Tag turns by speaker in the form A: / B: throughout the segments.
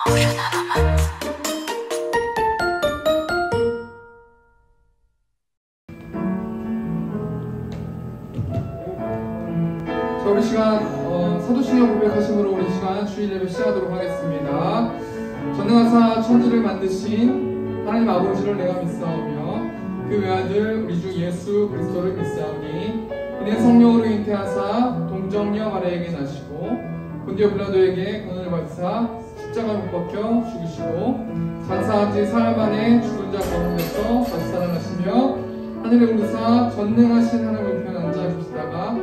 A: 우리 시간 사도신경 고백하심으로 우리 시간 주일 예배 시작하도록 하겠습니다. 전능하사 천지를 만드신 하나님 아버지를 내가 믿사오며 그 외아들 우리 주 예수 그리스도를 믿사오니 이는 성령으로 잉태하사 동정녀 마리아에게 나시고 본디오 빌라도에게 고난을 받으사 십자가 못 박혀 죽으시고 장사한 지 사흘 만에 죽은 자 가운데서 다시 살아나시며 하늘에 오르사 전능하신 하나님을 편 앉아 계시다가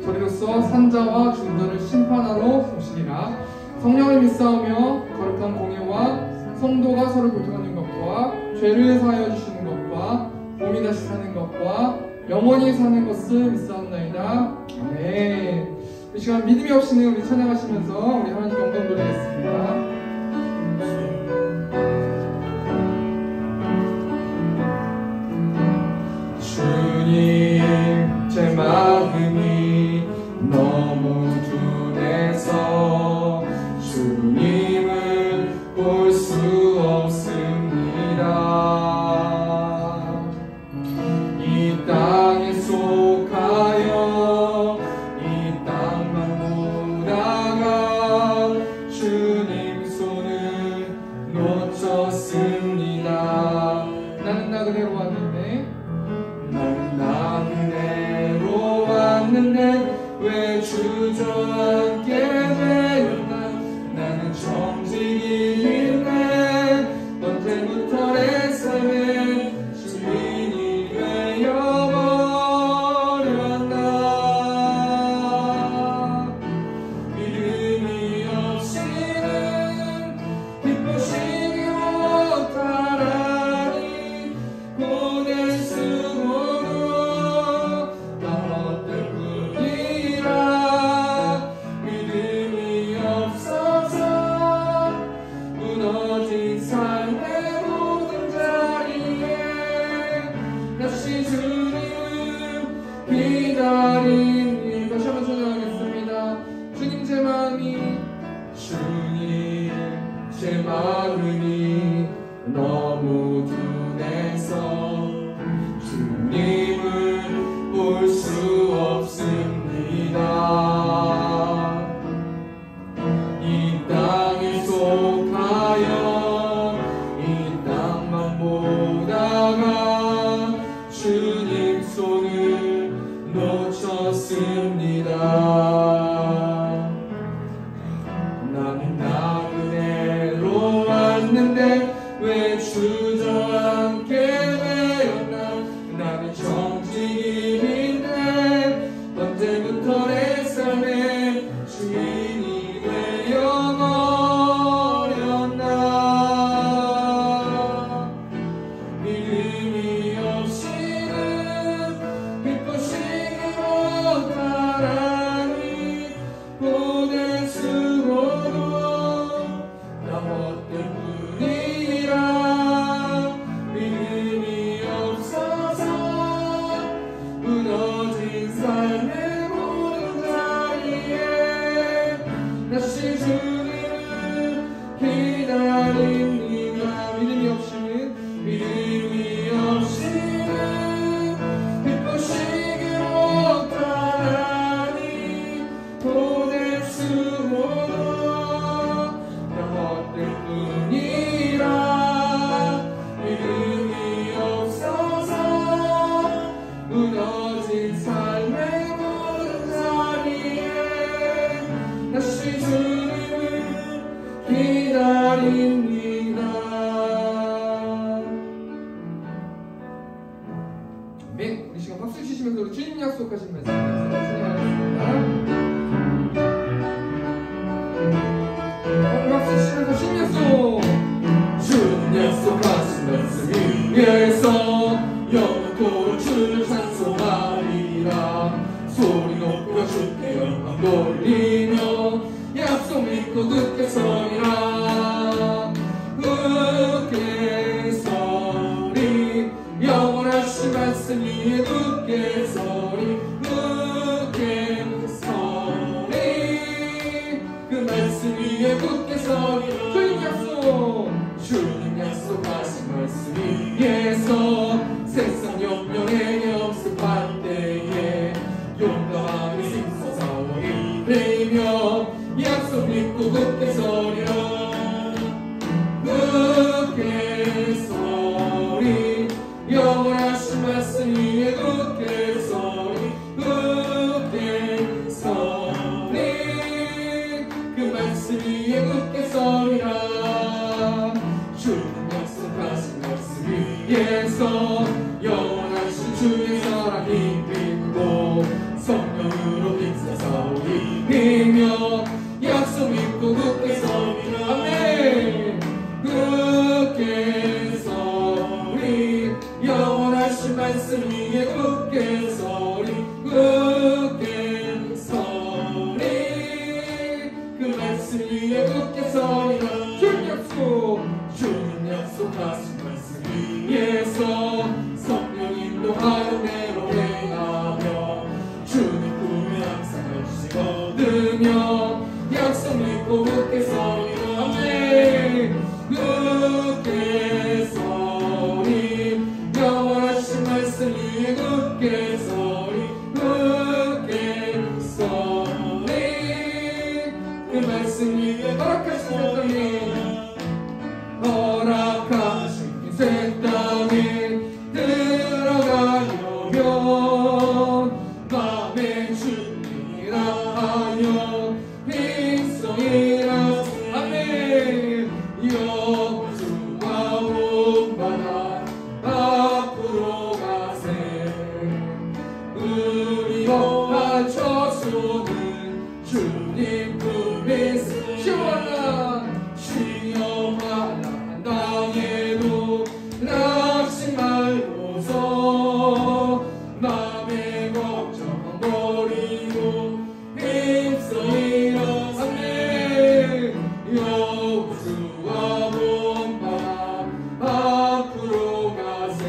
A: 저리로서 산자와 중자를 심판하러 오시리라. 성령을 믿사오며 거룩한 공예와 성도가 서로 교통하는 것과 죄를 사하여 주시는 것과 몸이 다시 사는 것과 영원히 사는 것을 믿사옵나이다. 아멘. 이 시간 믿음이 없이는 우리 찬양하시면서 우리 하나님 영광 돌리겠습니다. 주님 제 마음이 너무 둔해서 주님을 볼 수 없습니다. 이 땅에 속하여 이 땅만 보다가 주님 손을 놓쳤습니다. 나는 나그네로 왔는데 왜 주저앉게 되었나. 나는 정직이네. 언제부터 내 삶의 주인이 되어버렸나. 믿음이 없이는 기쁘시기 못하라니 보낼 수고도 나 헛될 뿐이라. 믿음이 없어서 무너진 삶의 모든 자리에 다시 주님을 기다리니. 다시 한번 찬양하겠습니다. 주님 제 마음이 너무 둔해서 주님을 볼 수 없습니다. 이 땅에 속하여 이 땅만 보다가 주님 손을 놓쳤습니다. 나는 나그네로 왔는데 왜 주저앉게 되었나. 나는 정직인데 언제부터 내 삶의 주인이 되어버렸나. 믿음이 없이는 기쁘시기 못하라니 보낼 수고도 나 헛될 뿐이라. 믿음이 없어서 무너진 삶의 모든 자리에 다시 주님을 기다립니다. 믿음이 없이는 기쁘시기 못하라니 보낼 수고도 나 헛될 뿐이라. 믿음이 없어서 무너진 삶의 모든 자리에 다시 주님을 기다립니다. 아멘. 우리 시간 박수 주시면서 우리 주님 약속하신 말씀 진행하겠습니다. 박수 주시면서 주님 약속. 주님 약속하신 말씀 위에서 영원토록 주를 찬송하리라. 소리 높여 주께 영광 돌리며 약속 믿고 굳게 서리라. 굳게 서리 영원하신 말씀 위에 굳게 서리.
B: 주님 약속하신 말씀 위에서 세상 염려에 역습할 때에 용감하게 힘써 이끌며 약속 믿고 굳게 서리라. 굳게 서리 영원하신 말씀 위에 굳게 서리. 굳게 서리 그 말씀 위에 굳게 서리라. 주님 약속하신 말씀 위에서 영원하신 주의 사랑이 믿고 성령으로 빗사사 이끌며 약속 믿고 굳게 서리라. 아멘. 굳게 서리 영원하신 말씀 위에 굳게 서리. 굳게 서리 그 말씀 위에 굳게 서리라. 주님 약속 주님 약속하신 말씀 위에서 성령 인도하여 내로 행하며 주님 꿈에 항상 열심히 얻으며 약속 믿고 굳게 서리라. 아멘. 굳게 서리 영원하신 말씀 위에 굳게 서리. 굳게 서리 그 말씀 위에 허락하신 새 땅에 들어가려면 맘에 준비라 하여 힘써이라. 아멘. 여호수아 본받아 앞으로 가세. 우리 거한 저수는 주님 품에 시험하나 땅에도 낙심 말고서 맘의 걱정 버리고 힘써 일어서네. 여호수아 본받아 앞으로 가세.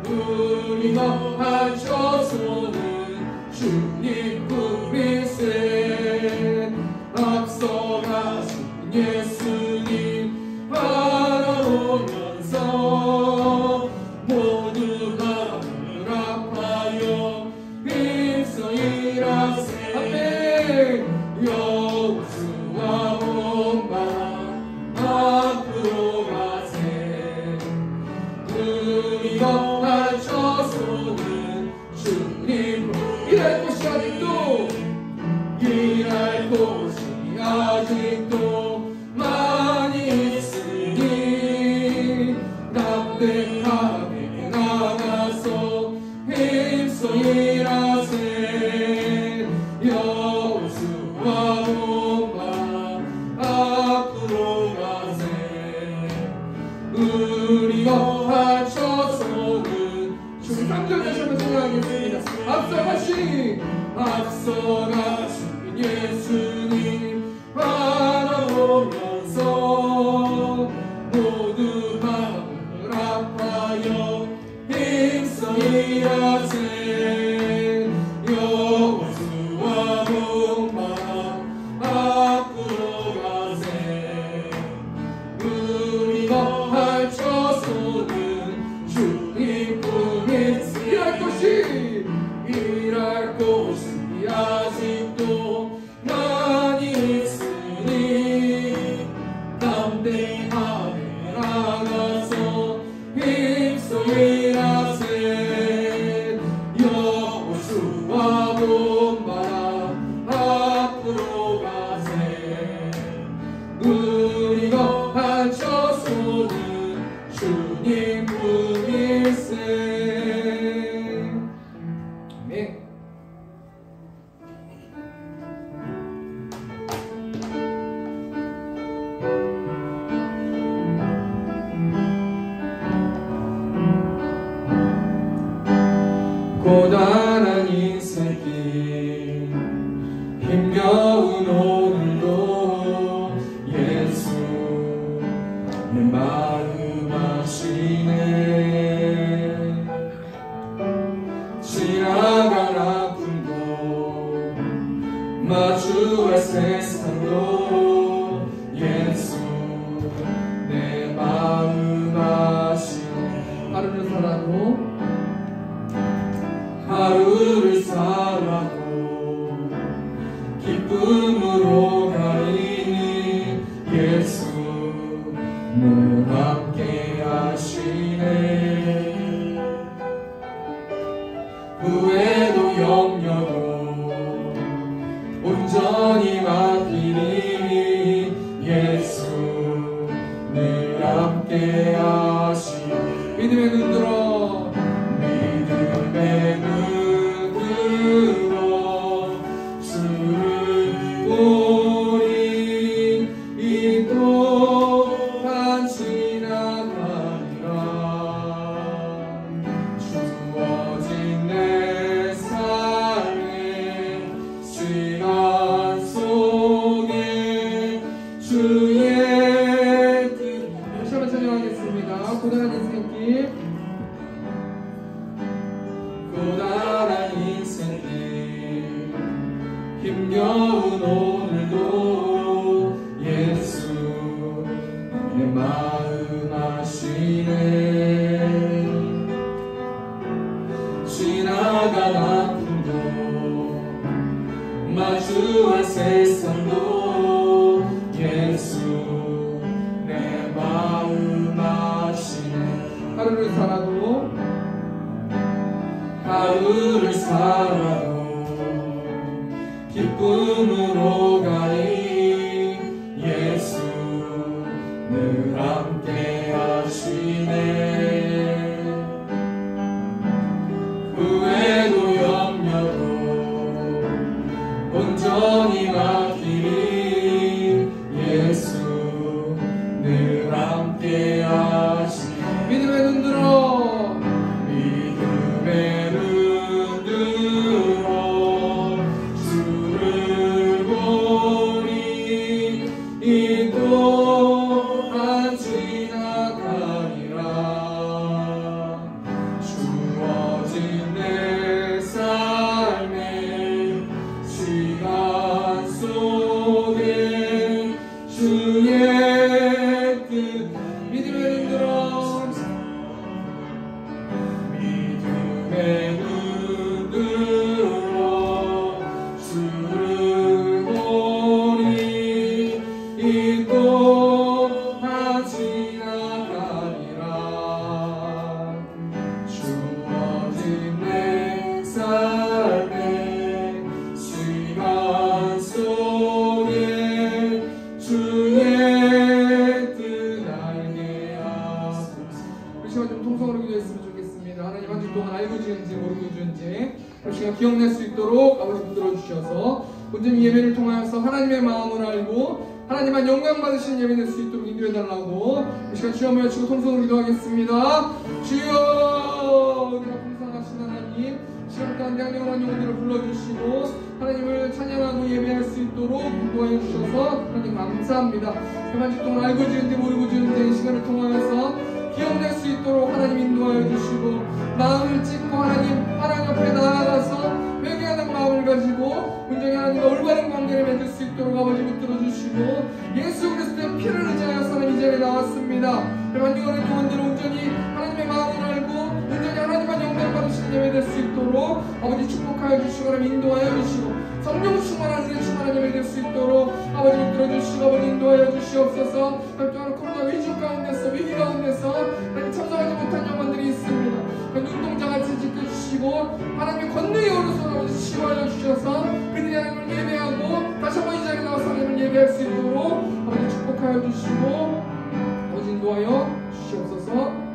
B: 우리 거한 저수는 주님 품이세. 앞서가신 예수님 바라보면서 모두 마음을 아파요 힘써 일하세. 아멘. 여호수아 본받아 앞으로 가세. 우리 거한 저수는 주님 일할 곳이 아직도 일할 곳이 아직도 많이 있으니 담대하게 나가서 힘써 일하세. 여호수아 본받아 앞으로 가세. 우리 거한 저수는 주님 감격하시면서 생각하겠습니다. 앞서가신 예수님 바라보면서 모두 마음을 아파요 힘써 일하세. 여호수아 본받아 앞으로 가세. 우리 거할 저수는 주님 품에 일할 곳이 아직도 많이 있으니 담대하게 나가서 힘써 일하세. 여호수아 본받아 앞으로 가세. 우리 거한 저수는 주님 품일세. 아멘. 고단한 인생길 힘겨운 오늘도 예수 내 마음 아시네. 지나간 아픔도 마주할 세상도 예수 늘 함께 하시네. 후회도 염려도 온전히 맡기니 예수 늘 함께 하시네.
A: 믿음의 눈 들어
B: 믿음의 눈 들어 주를 보니 이 또한 지나가리라. 주어진 내 삶의 시간 속에 주의 뜻.
A: 다시 한번 찬양하겠습니다. 고단한 인생길
B: 고단한 인생길 힘겨운 오늘도 예수 내 마음 아시네. 지나간 아픔도 마주할 세상도 예수 내 마음 아시네.
A: 하루를 살아도
B: 하루를 살아도 기쁨으로 가니 예수 늘 함께 하시네. 후회도 염려도 온전히 맡기니 예수 늘 함께 하시네.
A: 믿음의 눈 들어
B: 믿음의 눈 들어 주를 보니 이 또한 지나가리라. 주어진 내 삶의 시간 속에 주의 뜻.
A: 믿음의 눈 들어
B: 믿음의 눈 들어 주를 보니 이 또한 지나가리라. 주어진 내 삶의 시간 속에 주의 뜻 알게 하소서.
A: 우리 시간 좀 통성으로 기도했으면 좋겠습니다. 하나님 한 주 동안 알고 지은지 모르고 지은지 우리 시간 기억낼 수 있도록 아버지 붙들어 주셔서 온전히 예배를 통하여서 하나님의 마음을 알고 하나님만 영광 받으시는 예배 낼 수 있도록 인도해 달라고 이 시간 주여 모여치고 통성으로 기도하겠습니다. 주여 우리가 풍성하신 하나님 시간 가운데 영원한 영혼들을 불러주시고 하나님을 찬양하고 예배할 수 있도록 인도하여 주셔서 하나님 감사합니다. 한 주 동안 알고 지은지 모르고 지은지 이 시간을 통하여서 기억낼 수 있도록 하나님 인도하여 주시고 마음을 찢고 하나님 앞에 나아가서 회개하는 마음을 가지고 온전히 하나님과 올바른 관계를 맺을 수 있도록 아버지 붙들어 주시고 예수 그리스도의 피를 의지하여서 하나님 이 자리에 나왔습니다. 그러한 영원한 영혼들을 온전히 하나님의 마음을 알고 온전히 하나님만 영광 받으시는 예배 될 수 있도록 아버지 축복하여 주시고 하나님 인도하여 주시고 성령 충만한 은혜 충만한 예배 될 수 있도록 아버지 붙들어 주시고 아버지 인도하여 주시옵소서. 또한 코로나 위기 가운데서 하나님 참석하지 못한 영혼들이 있습니다. 눈동자같이 지켜주시고 하나님의 권능의 오른손 아버지 치유하여 주셔서 그들이 하나님을 예배하고 다시 한번 이 자리에 나와서 하나님을 예배할 수 있도록 아버지 축복하여 주시고 아버지 인도하여 주시옵소서.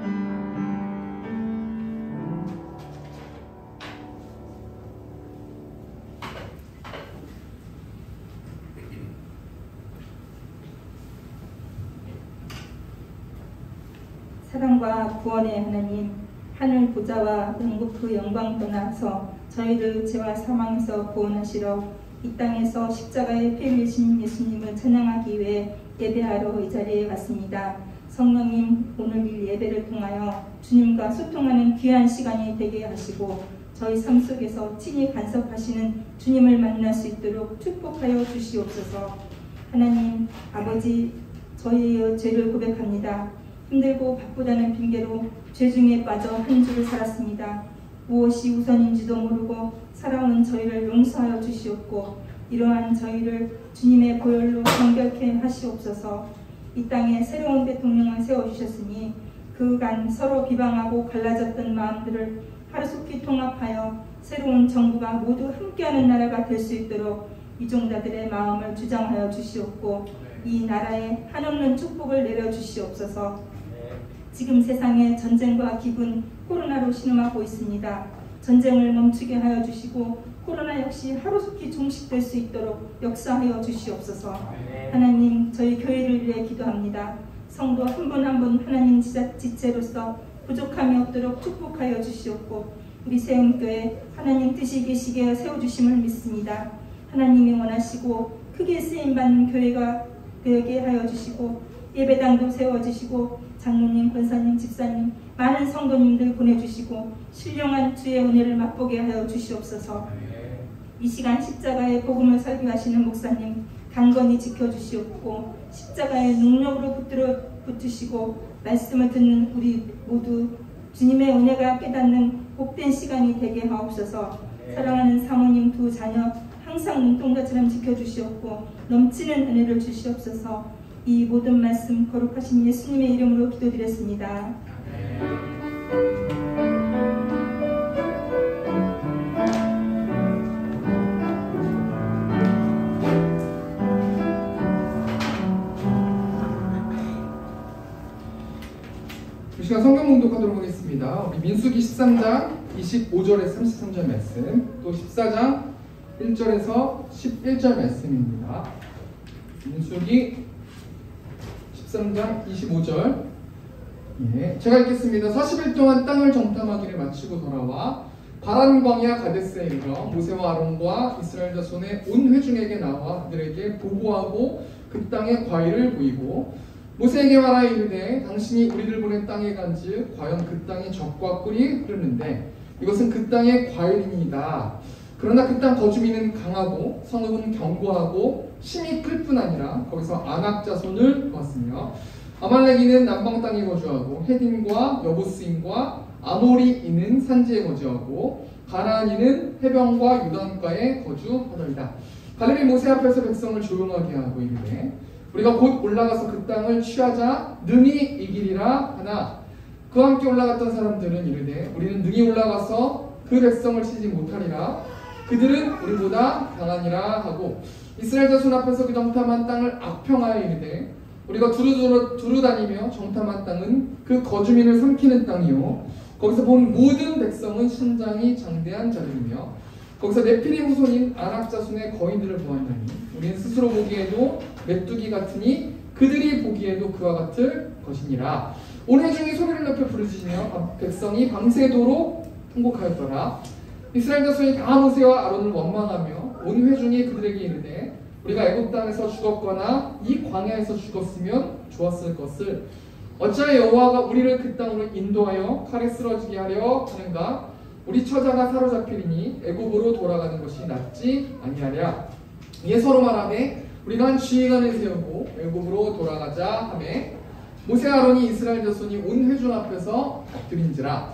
C: 사랑과 구원의 하나님, 하늘 보좌와 영국 그 영광 떠나서 저희를 죄와 사망에서 구원하시러 이 땅에서 십자가에 피 흘리신 예수님을 찬양하기 위해 예배하러 이 자리에 왔습니다. 성령님, 오늘 이 예배를 통하여 주님과 소통하는 귀한 시간이 되게 하시고 저희 삶 속에서 친히 간섭하시는 주님을 만날 수 있도록 축복하여 주시옵소서. 하나님 아버지, 저희의 죄를 고백합니다. 힘들고 바쁘다는 핑계로 죄 중에 빠져 한 주를 살았습니다. 무엇이 우선인지도 모르고 살아오는 저희를 용서하여 주시옵고 이러한 저희를 주님의 보혈로 정결케 하시옵소서. 이 땅에 새로운 대통령을 세워주셨으니 그간 서로 비방하고 갈라졌던 마음들을 하루속히 통합하여 새로운 정부가 모두 함께하는 나라가 될 수 있도록 이종자들의 마음을 주장하여 주시옵고 이 나라에 한없는 축복을 내려주시옵소서. 지금 세상에 전쟁과 기근, 코로나로 신음하고 있습니다. 전쟁을 멈추게 하여 주시고 코로나 역시 하루속히 종식될 수 있도록 역사하여 주시옵소서. 하나님, 저희 교회를 위해 기도합니다. 성도 한 분 한 분 하나님 지체로서 부족함이 없도록 축복하여 주시옵고 우리 세움교회 하나님 뜻이 계시게 세워주심을 믿습니다. 하나님이 원하시고 크게 쓰임받는 교회가 되게 하여 주시고 예배당도 세워주시고 장로님, 권사님, 집사님 많은 성도님들 보내주시고 신령한 주의 은혜를 맛보게 하여 주시옵소서. 이 시간 십자가의 복음을 설교하시는 목사님 강건히 지켜주시옵고 십자가의 능력으로 붙드시고 말씀을 듣는 우리 모두 주님의 은혜가 깨닫는 복된 시간이 되게 하옵소서. 사랑하는 사모님 두 자녀 항상 눈동자처럼 지켜주시옵고 넘치는 은혜를 주시옵소서. 이 모든 말씀 거룩하신 예수님의 이름으로 기도드렸습니다.
A: 이 시간 성경 봉독하도록 하겠습니다. 우리 민수기 13장 25절에서 33절 말씀, 또 14장 1절에서 11절 말씀입니다. 민수기 13장 25절. 제가 읽겠습니다. 40일 동안 땅을 정탐하기를 마치고 돌아와 바란 광야 가데스에 이르러 모세와 아론과 이스라엘 자손의 온 회중에게 나와 그들에게 보고하고 그 땅의 과일을 보이고 모세에게 말하여 이르되 당신이 우리를 보낸 땅에 간즉 과연 그 땅에 젖과 꿀이 흐르는데 이것은 그 땅의 과일이니이다. 그러나 그 땅 거주민은 강하고 성읍은 견고하고 힘이 클 뿐 아니라 거기서 아낙 자손을 보았으며 아말렉인은 남방 땅에 거주하고 헤딘과 여부스인과 아모리인은 산지에 거주하고 가나안인은 해변과 요단가에 거주하더이다. 갈렙이 모세 앞에서 백성을 조용하게 하고 이르되 우리가 곧 올라가서 그 땅을 취하자 능히 이기리라 하나 그와 함께 올라갔던 사람들은 이르되 우리는 능히 올라가서 그 백성을 치지 못하리라. 그들은 우리보다 강하니라 하고 이스라엘 자손 앞에서 그 정탐한 땅을 악평하여 이르되 우리가 두루 다니며 정탐한 땅은 그 거주민을 삼키는 땅이요 거기서 본 모든 백성은 신장이 장대한 자들이며 거기서 네피림 후손인 아낙 자손의 거인들을 보았나니 우리는 스스로 보기에도 메뚜기 같으니 그들이 보기에도 그와 같을 것이니라. 온 회중이 소리를 높여 부르짖으며 백성이 밤새도록 통곡하였더라. 이스라엘 자손이 다 모세와 아론을 원망하며 온 회중이 그들에게 이르되 우리가 애굽 땅에서 죽었거나 이 광야에서 죽었으면 좋았을 것을 어찌하여 여호와가 우리를 그 땅으로 인도하여 칼에 쓰러지게 하려 하는가? 우리 처자가 사로잡히리니 애굽으로 돌아가는 것이 낫지 아니하랴. 이에 서로 말하되 우리가 한 지휘관을 세우고 애굽으로 돌아가자 하매 모세 아론이 이스라엘 자손이 온 회중 앞에서 엎드린지라.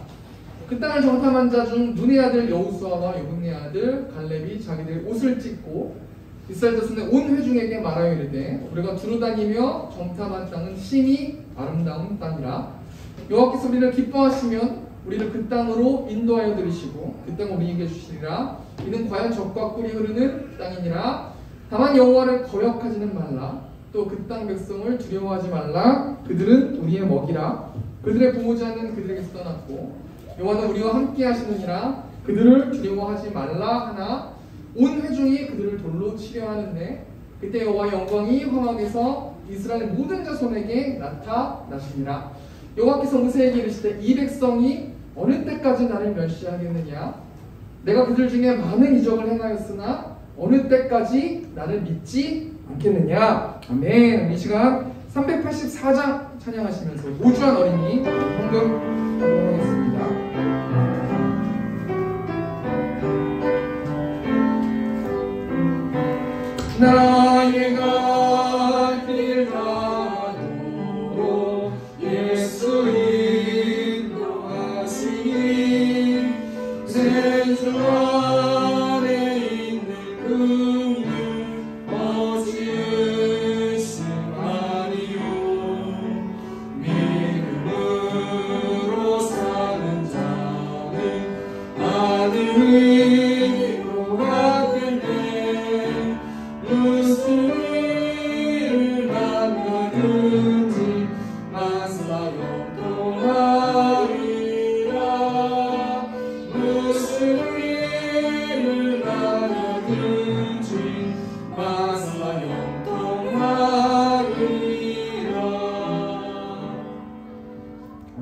A: 그 땅을 정탐한 자 중 눈의 아들 여호수아와 여분의 아들 갈렙이 자기들 옷을 찢고 이스라엘 자손의 온 회중에게 말하여 이르되 우리가 두루 다니며 정탐한 땅은 심히 아름다운 땅이라. 여호와께서 우리를 기뻐하시면 우리를 그 땅으로 인도하여 들이시고 그 땅을 우리에게 주시리라. 이는 과연 젖과 꿀이 흐르는 땅이니라. 다만 여호와를 거역하지는 말라. 또 그 땅 백성을 두려워하지 말라. 그들은 우리의 먹이라. 그들의 부모지 않는 그들에게서 떠났고 여호와는 우리와 함께 하시느니라. 그들을 두려워하지 말라 하나 온 회중이 그들을 돌로 치려 하는데 그때 여호와의 영광이 황학에서 이스라엘 모든 자손에게 나타나시니라. 여호와께서 모세에게 이르시되 이 백성이 어느 때까지 나를 멸시하겠느냐? 내가 그들 중에 많은 이적을 행하였으나 어느 때까지 나를 믿지 않겠느냐? 아멘. 이 시간 384장 찬양하시면서 모주한 어린이 헌금 하겠습니다.
B: 나의 갈 길 가도록 예수 인도하시니 제 주 안에 있는 긍휼 어찌 의심하리요.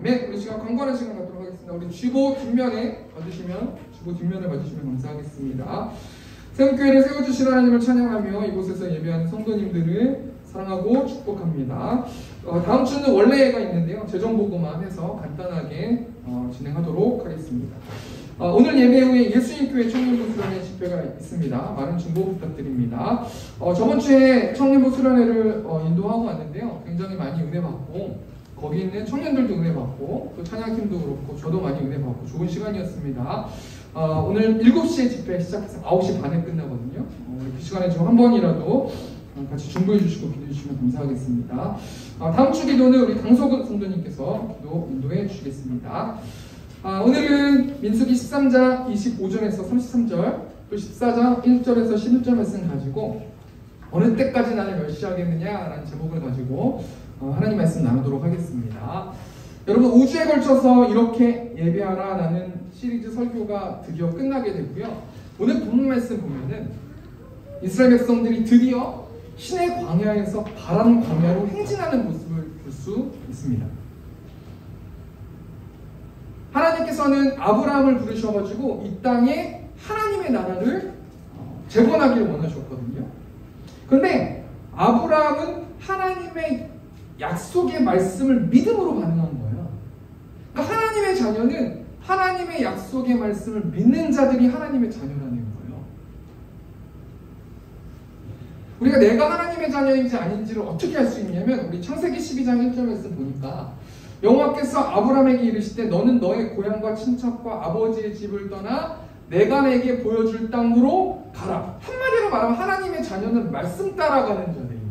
A: 아멘. 우리 시간 광고하는 시간 갖도록 하겠습니다. 우리 쥐보 뒷면을 봐주시면 감사하겠습니다. 세움교회를 세워주신 하나님을 찬양하며 이곳에서 예배하는 성도님들을 사랑하고 축복합니다. 다음 주는 원래가 있는데요. 재정보고만 해서 간단하게 진행하도록 하겠습니다. 오늘 예배 후에 예수님교회 청년부 수련회 집회가 있습니다. 많은 중보 부탁드립니다. 저번 주에 청년부 수련회를 인도하고 왔는데요. 굉장히 많이 은혜 받고 거기 있는 청년들도 은혜 받고 또 찬양팀도 그렇고 저도 많이 은혜 받고 좋은 시간이었습니다. 오늘 7시에 집회 시작해서 9시 반에 끝나거든요. 그 시간에 좀 한 번이라도 같이 중보해 주시고 기도해 주시면 감사하겠습니다. 다음 주 기도는 우리 강석은 성도님께서 인도해 주시겠습니다. 오늘은 민수기 13장 25절에서 33절 또 14장 1절에서 11절 말씀 가지고 어느 때까지 나를 멸시하겠느냐라는 제목을 가지고 하나님 말씀 나누도록 하겠습니다. 여러분 5주에 걸쳐서 이렇게 예배하라라는 시리즈 설교가 드디어 끝나게 되고요. 오늘 본문 말씀 보면은 이스라엘 백성들이 드디어 신의 광야에서 바람 광야로 행진하는 모습을 볼 수 있습니다. 하나님께서는 아브라함을 부르셔가지고 이 땅에 하나님의 나라를 재건하기를 원하셨거든요. 그런데 아브라함은 하나님의 약속의 말씀을 믿음으로 반응한 거예요. 그러니까 하나님의 자녀는 하나님의 약속의 말씀을 믿는 자들이 하나님의 자녀라는 거예요. 우리가 내가 하나님의 자녀인지 아닌지를 어떻게 알 수 있냐면 우리 창세기 12장 1절 말씀 보니까 여호와께서 아브라함에게 이르시되 너는 너의 고향과 친척과 아버지의 집을 떠나 내가 내게 보여줄 땅으로 가라. 한마디로 말하면 하나님의 자녀는 말씀 따라가는 자들인 거예요.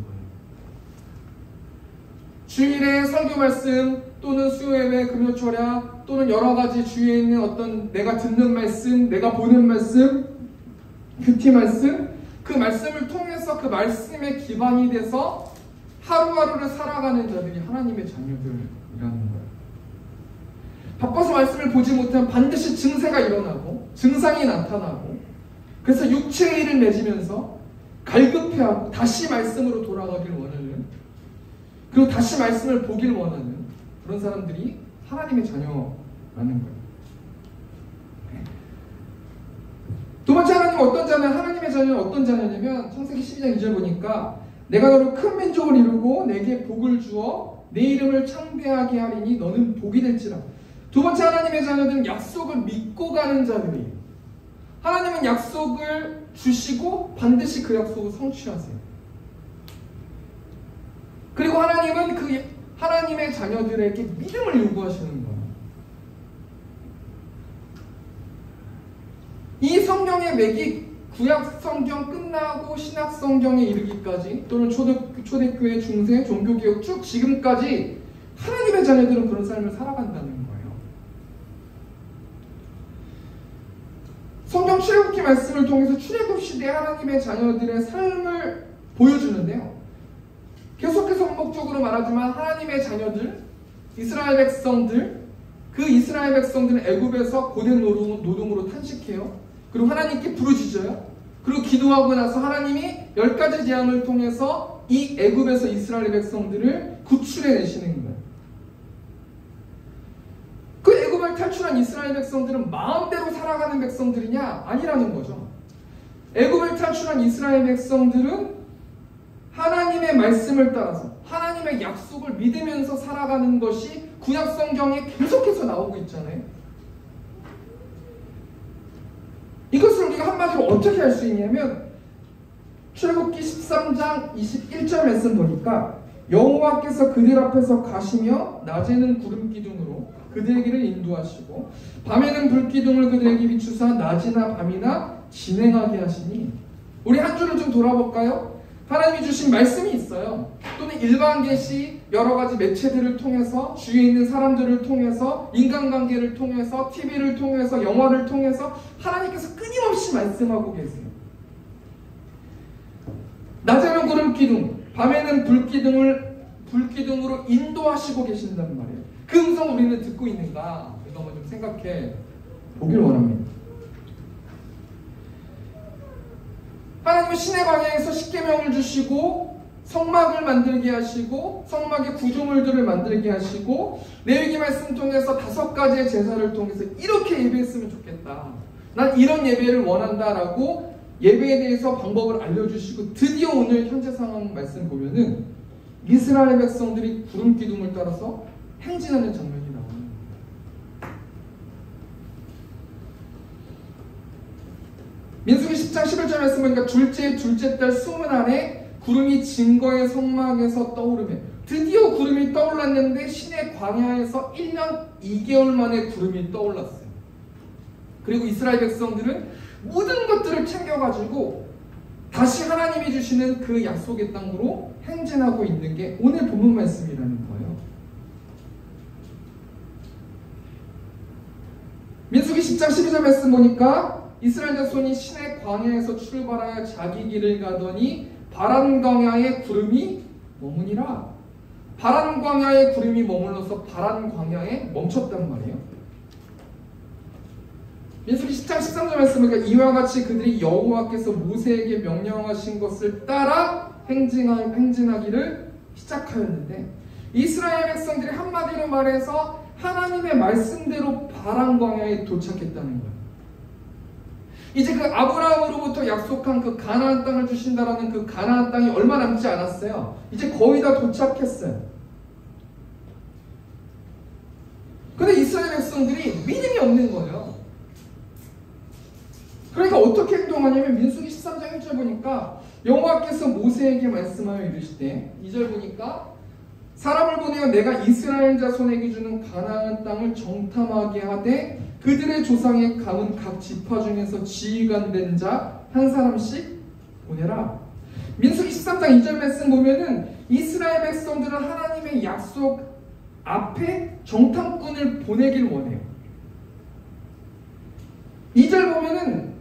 A: 주일에 설교 말씀 또는 수요예배 금요철야 또는 여러가지 주위에 있는 어떤 내가 듣는 말씀 내가 보는 말씀 큐티 말씀 그 말씀을 통해서 그 말씀에 기반이 돼서 하루하루를 살아가는 자들이 하나님의 자녀들이라는 거예요. 바빠서 말씀을 보지 못하면 반드시 증세가 일어나고 증상이 나타나고 그래서 육체의 일을 맺으면서 갈급해하고 다시 말씀으로 돌아가길 원하는 그리고 다시 말씀을 보길 원하는 그런 사람들이 하나님의 자녀라는 거예요. 두 번째 하나님의 자녀는 어떤 자녀냐면 창세기 12장 2절 보니까 내가 너를 큰 민족을 이루고 내게 복을 주어 내 이름을 창대하게 하리니 너는 복이 될지라. 두 번째 하나님의 자녀들은 약속을 믿고 가는 자들이에요. 하나님은 약속을 주시고 반드시 그 약속을 성취하세요. 그리고 하나님은 그 하나님의 자녀들에게 믿음을 요구하시는 거예요. 이 성경의 맥이 구약 성경 끝나고 신약 성경에 이르기까지 또는 초대교회 중세 종교개혁 쭉 지금까지 하나님의 자녀들은 그런 삶을 살아간다는 거예요. 성경 출애굽기 말씀을 통해서 출애굽 시대 하나님의 자녀들의 삶을 보여주는데요. 계속해서 반복적으로 말하지만 하나님의 자녀들, 이스라엘 백성들, 그 이스라엘 백성들은 애굽에서 고된 노동으로 탄식해요. 그리고 하나님께 부르짖어요. 그리고 기도하고 나서 하나님이 10가지 재앙을 통해서 이 애굽에서 이스라엘 백성들을 구출해내시는 거예요. 그 애굽을 탈출한 이스라엘 백성들은 마음대로 살아가는 백성들이냐? 아니라는 거죠. 애굽을 탈출한 이스라엘 백성들은 하나님의 말씀을 따라서 하나님의 약속을 믿으면서 살아가는 것이 구약 성경에 계속해서 나오고 있잖아요. 이것을 우리가 한마디로 어떻게 할 수 있냐면 출애굽기 13장 21절 말씀 보니까 여호와께서 그들 앞에서 가시며 낮에는 구름 기둥으로 그들에게를 인도하시고 밤에는 불 기둥을 그들에게 비추사 낮이나 밤이나 진행하게 하시니 우리 한 주를 좀 돌아볼까요? 하나님이 주신 말씀이 있어요. 또는 일반 계시 여러 가지 매체들을 통해서 주위에 있는 사람들을 통해서 인간관계를 통해서 TV를 통해서 영화를 통해서 하나님께서 끊임없이 말씀하고 계세요. 낮에는 구름 기둥, 밤에는 불기둥으로 인도하시고 계신단 말이에요. 그 음성 우리는 듣고 있는가? 이거 한번 좀 생각해 보길 원합니다. 하나님은 신의 광야에서 십계명을 주시고 성막을 만들게 하시고 성막의 구조물들을 만들게 하시고 레위기 말씀 통해서 5가지의 제사를 통해서 이렇게 예배했으면 좋겠다. 난 이런 예배를 원한다라고 예배에 대해서 방법을 알려주시고 드디어 오늘 현재 상황 말씀 보면은 이스라엘 백성들이 구름 기둥을 따라서 행진하는 장면이 나와요. 민수기 10장 11절 말씀 보니까 둘째 달 수문날에 구름이 증거의 성막에서 떠오르며 드디어 구름이 떠올랐는데 시내 광야에서 1년 2개월 만에 구름이 떠올랐어요. 그리고 이스라엘 백성들은 모든 것들을 챙겨가지고 다시 하나님이 주시는 그 약속의 땅으로 행진하고 있는 게 오늘 본문 말씀이라는 거예요. 민수기 10장 12절 말씀 보니까 이스라엘 자손이 시내 광야에서 출발하여 자기 길을 가더니 바란 광야에 구름이 머무니라. 바란 광야에 구름이 머물러서 바란 광야에 멈췄단 말이에요. 민수기 10장 13절 말씀을 이와 같이 그들이 여호와께서 모세에게 명령하신 것을 따라 행진하기를 시작하였는데 이스라엘 백성들이 한마디로 말해서 하나님의 말씀대로 바란 광야에 도착했다는 거예요. 이제 그 아브라함으로부터 약속한 그 가나안 땅을 주신다라는 그 가나안 땅이 얼마 남지 않았어요. 이제 거의 다 도착했어요. 근데 이스라엘 백성들이 믿음이 없는 거예요. 그러니까 어떻게 행동하냐면 민수기 13장 1절 보니까 여호와께서 모세에게 말씀하여 이르시되 2절 보니까 사람을 보내어 내가 이스라엘 자손에게 주는 가나안 땅을 정탐하게 하되 그들의 조상의 감은 각 지파 중에서 지휘관 된 자 한 사람씩 보내라. 민수기 13장 2절 말씀 보면은 이스라엘 백성들은 하나님의 약속 앞에 정탐꾼을 보내길 원해요. 2절 보면은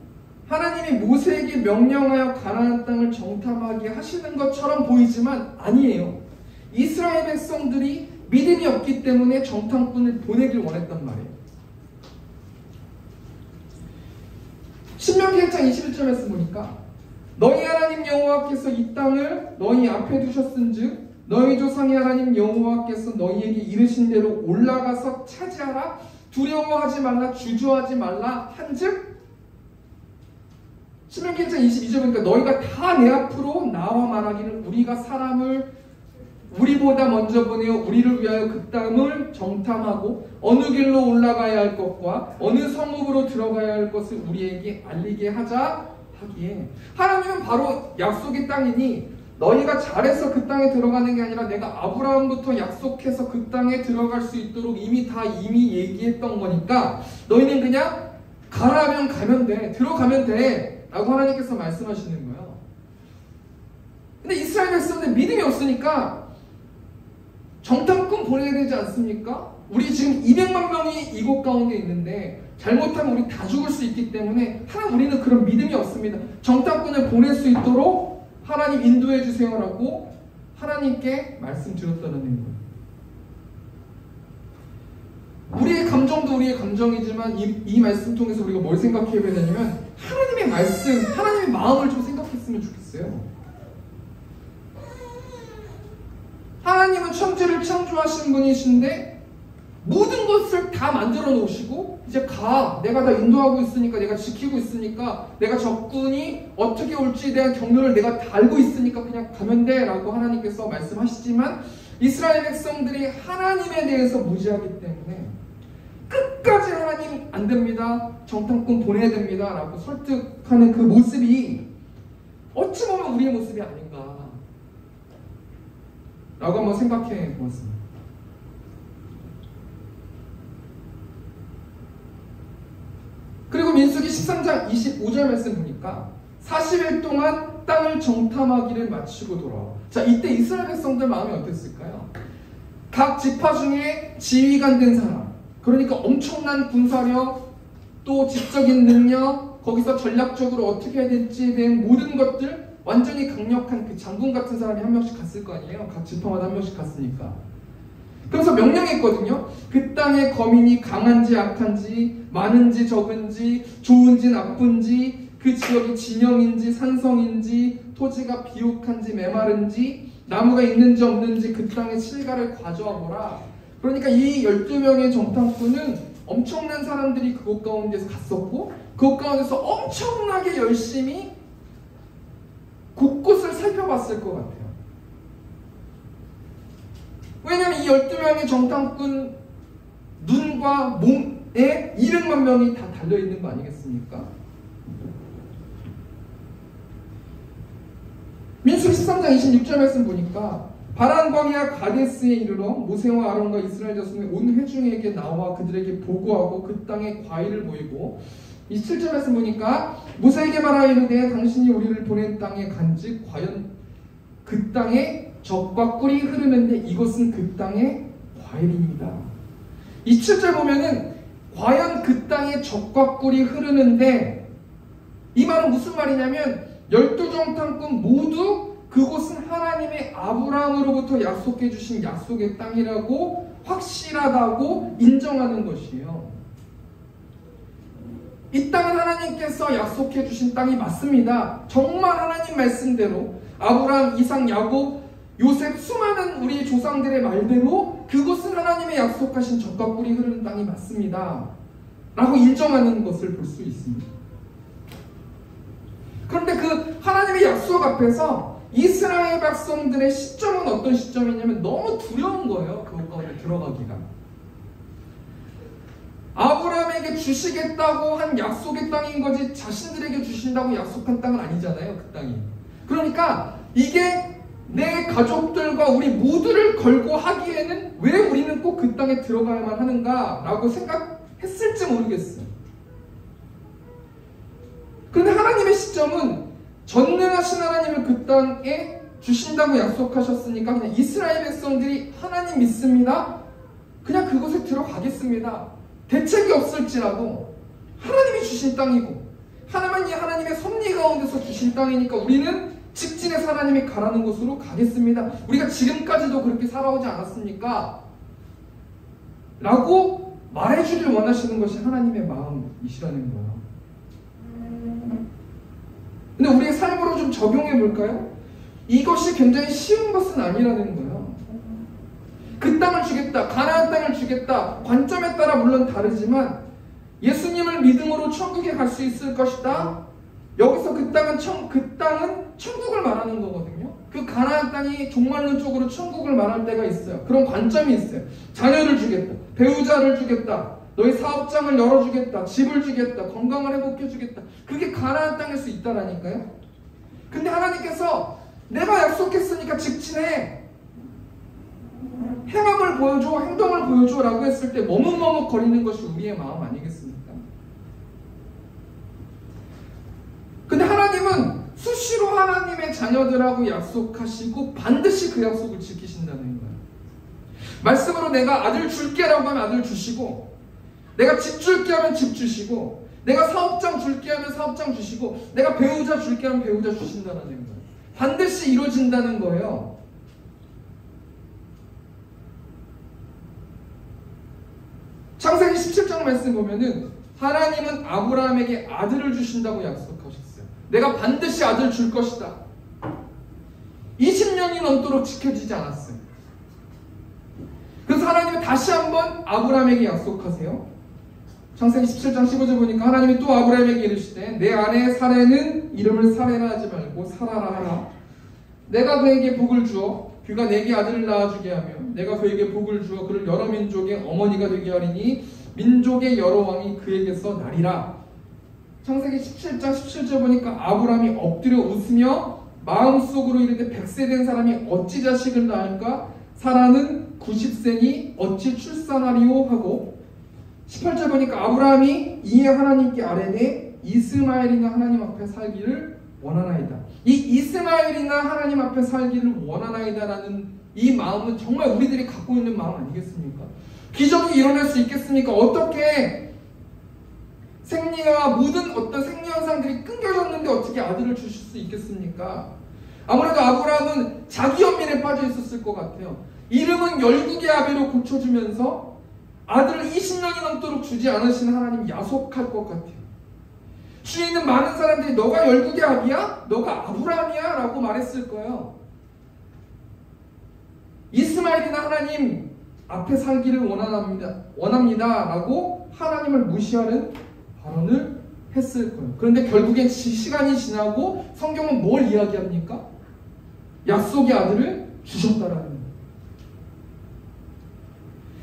A: 하나님이 모세에게 명령하여 가나안 땅을 정탐하게 하시는 것처럼 보이지만 아니에요. 이스라엘 백성들이 믿음이 없기 때문에 정탐꾼을 보내길 원했단 말이에요. 신명기 1장 21절 말씀 보니까 너희 하나님 여호와께서 이 땅을 너희 앞에 두셨은즉 너희 조상의 하나님 여호와께서 너희에게 이르신 대로 올라가서 차지하라. 두려워하지 말라. 주저하지 말라. 한즉 신명기 1장 22절 보니까 너희가 다 내 앞으로 나와 말하기를 우리가 사람을 우리보다 먼저 보내어 우리를 위하여 그 땅을 정탐하고 어느 길로 올라가야 할 것과 어느 성읍으로 들어가야 할 것을 우리에게 알리게 하자 하기에 하나님은 바로 약속의 땅이니 너희가 잘해서 그 땅에 들어가는 게 아니라 내가 아브라함부터 약속해서 그 땅에 들어갈 수 있도록 이미 얘기했던 거니까 너희는 그냥 가라면 가면 돼. 들어가면 돼. 라고 하나님께서 말씀하시는 거예요. 근데 이스라엘 백성들 믿음이 없으니까 정탐꾼 보내야 되지 않습니까? 우리 지금 200만 명이 이곳 가운데 있는데 잘못하면 우리 다 죽을 수 있기 때문에 우리는 그런 믿음이 없습니다. 정탐꾼을 보낼 수 있도록 하나님 인도해 주세요라고 하나님께 말씀드렸다는 거예요. 우리의 감정도 우리의 감정이지만 이 말씀 통해서 우리가 뭘 생각해야 되냐면 하나님의 말씀, 하나님의 마음을 좀 생각했으면 좋겠어요. 하나님은 천지를 창조하신 분이신데 모든 것을 다 만들어 놓으시고 이제 내가 다 인도하고 있으니까 내가 지키고 있으니까 내가 적군이 어떻게 올지에 대한 경로를 내가 다 알고 있으니까 그냥 가면 돼 라고 하나님께서 말씀하시지만 이스라엘 백성들이 하나님에 대해서 무지하기 때문에 끝까지 하나님 안 됩니다. 정탐꾼 보내야 됩니다 라고 설득하는 그 모습이 어찌 보면 우리의 모습이 아닌가 라고 한번 생각해 보았습니다. 그리고 민수기 13장 25절 말씀 보니까 40일 동안 땅을 정탐하기를 마치고 돌아와. 자, 이때 이스라엘 백성들 마음이 어땠을까요? 각 지파 중에 지휘관 된 사람, 그러니까 엄청난 군사력, 또 지적인 능력, 거기서 전략적으로 어떻게 해야 될지에 대한 모든 것들 완전히 강력한 그 장군 같은 사람이 한 명씩 갔을 거 아니에요? 각 지파마다 한 명씩 갔으니까. 그래서 명령했거든요. 그 땅의 거민이 강한지 약한지, 많은지 적은지, 좋은지 나쁜지, 그 지역이 진영인지 산성인지, 토지가 비옥한지 메마른지 나무가 있는지 없는지 그 땅의 실과를 가져와 보라. 그러니까 이 12명의 정탐꾼은 엄청난 사람들이 그곳 가운데서 갔었고 그곳 가운데서 엄청나게 열심히 곳곳을 살펴봤을 것 같아요. 왜냐하면 이 12명의 정탐꾼 눈과 몸에 200만 명이 다 달려있는 거 아니겠습니까? 민수기 13장 26절 말씀 보니까 바란 광야 가데스에 이르러 모세와 아론과 이스라엘 자손의 온 회중에게 나와 그들에게 보고하고 그 땅에 과일을 보이고 27절 말씀 보니까 모세에게 말하여 이르되 당신이 우리를 보낸 땅에 간즉 과연 그 땅에 젖과 꿀이 흐르는데 이것은 그 땅의 과일입니다. 27절 보면은 과연 그 땅에 젖과 꿀이 흐르는데 이 말은 무슨 말이냐면 12정탐꾼 모두 그곳은 하나님의 아브라함으로부터 약속해 주신 약속의 땅이라고 확실하다고 인정하는 것이에요. 이 땅은 하나님께서 약속해 주신 땅이 맞습니다. 정말 하나님 말씀대로 아브라함, 이삭, 야곱, 요셉 수많은 우리 조상들의 말대로 그곳은 하나님의 약속하신 젖과 꿀이 흐르는 땅이 맞습니다. 라고 인정하는 것을 볼 수 있습니다. 그런데 그 하나님의 약속 앞에서 이스라엘 백성들의 시점은 어떤 시점이냐면 너무 두려운 거예요. 그것 가운데 들어가기가. 아브라함에게 주시겠다고 한 약속의 땅인 거지 자신들에게 주신다고 약속한 땅은 아니잖아요. 그 땅이. 그러니까 이게 내 가족들과 우리 모두를 걸고 하기에는 왜 우리는 꼭 그 땅에 들어가야만 하는가 라고 생각했을지 모르겠어요. 그런데 하나님의 시점은 전능하신 하나님을 그 땅에 주신다고 약속하셨으니까 그냥 이스라엘 백성들이 하나님 믿습니다. 그냥 그곳에 들어가겠습니다. 대책이 없을지라도 하나님이 주신 땅이고 하나님의 섭리 가운데서 주신 땅이니까 우리는 직진해서 하나님이 가라는 곳으로 가겠습니다. 우리가 지금까지도 그렇게 살아오지 않았습니까? 라고 말해주길 원하시는 것이 하나님의 마음이시라는 거예요. 근데 우리의 삶으로 좀 적용해 볼까요? 이것이 굉장히 쉬운 것은 아니라는 거예요. 그 땅을 주겠다, 가나안 땅을 주겠다, 관점에 따라 물론 다르지만 예수님을 믿음으로 천국에 갈 수 있을 것이다. 여기서 그 땅은 천국을 말하는 거거든요. 그 가나안 땅이 종말론적으로 천국을 말할 때가 있어요. 그런 관점이 있어요. 자녀를 주겠다, 배우자를 주겠다, 너의 사업장을 열어주겠다, 집을 주겠다, 건강을 회복해주겠다. 그게 가나안 땅일 수 있다라니까요. 근데 하나님께서 내가 약속했으니까 직진해, 행함을 보여줘, 행동을 보여줘 라고 했을 때 머뭇머뭇 거리는 것이 우리의 마음 아니겠습니까? 근데 하나님은 수시로 하나님의 자녀들하고 약속하시고 반드시 그 약속을 지키신다는 거예요. 말씀으로 내가 아들 줄게 라고 하면 아들 주시고, 내가 집 줄게 하면 집 주시고, 내가 사업장 줄게 하면 사업장 주시고, 내가 배우자 줄게 하면 배우자 주신다는 거예요. 반드시 이루어진다는 거예요. 창세기 17장 말씀 보면은 하나님은 아브라함에게 아들을 주신다고 약속하셨어요. 내가 반드시 아들 줄 것이다. 20년이 넘도록 지켜지지 않았어요. 그래서 하나님은 다시 한번 아브라함에게 약속하세요. 창세기 17장 15절 보니까 하나님이 또 아브라함에게 이르시되 내 아내 사레는 이름을 사레라 하지 말고 사라라 하라. 내가 그에게 복을 주어 그가 내게 아들을 낳아주게 하며 내가 그에게 복을 주어 그를 여러 민족의 어머니가 되게 하리니 민족의 여러 왕이 그에게서 나리라. 창세기 17장 17절 보니까 아브라함이 엎드려 웃으며 마음속으로 이르되 100세 된 사람이 어찌 자식을 낳을까? 사라는 90세니 어찌 출산하리오 하고 18절 보니까 아브라함이 이에 하나님께 아뢰되 이스마엘이나 하나님 앞에 살기를 원하나이다. 이 이스마엘이나 하나님 앞에 살기를 원하나이다라는 이 마음은 정말 우리들이 갖고 있는 마음 아니겠습니까? 기적이 일어날 수 있겠습니까? 어떻게 생리와 모든 어떤 생리현상들이 끊겨졌는데 어떻게 아들을 주실 수 있겠습니까? 아무래도 아브라함은 자기 연민에 빠져 있었을 것 같아요. 이름은 열국의 아비로 고쳐주면서 아들을 20년이 넘도록 주지 않으신 하나님 야속할 것 같아요. 주위에 있는 많은 사람들이 너가 열국의 아비야? 너가 아브라함이야? 라고 말했을 거예요. 이스마엘이나 하나님 앞에 살기를 원합니다라고 하나님을 무시하는 발언을 했을 거예요. 그런데 결국엔 시간이 지나고 성경은 뭘 이야기합니까? 약속의 아들을 주셨다라는 거예요.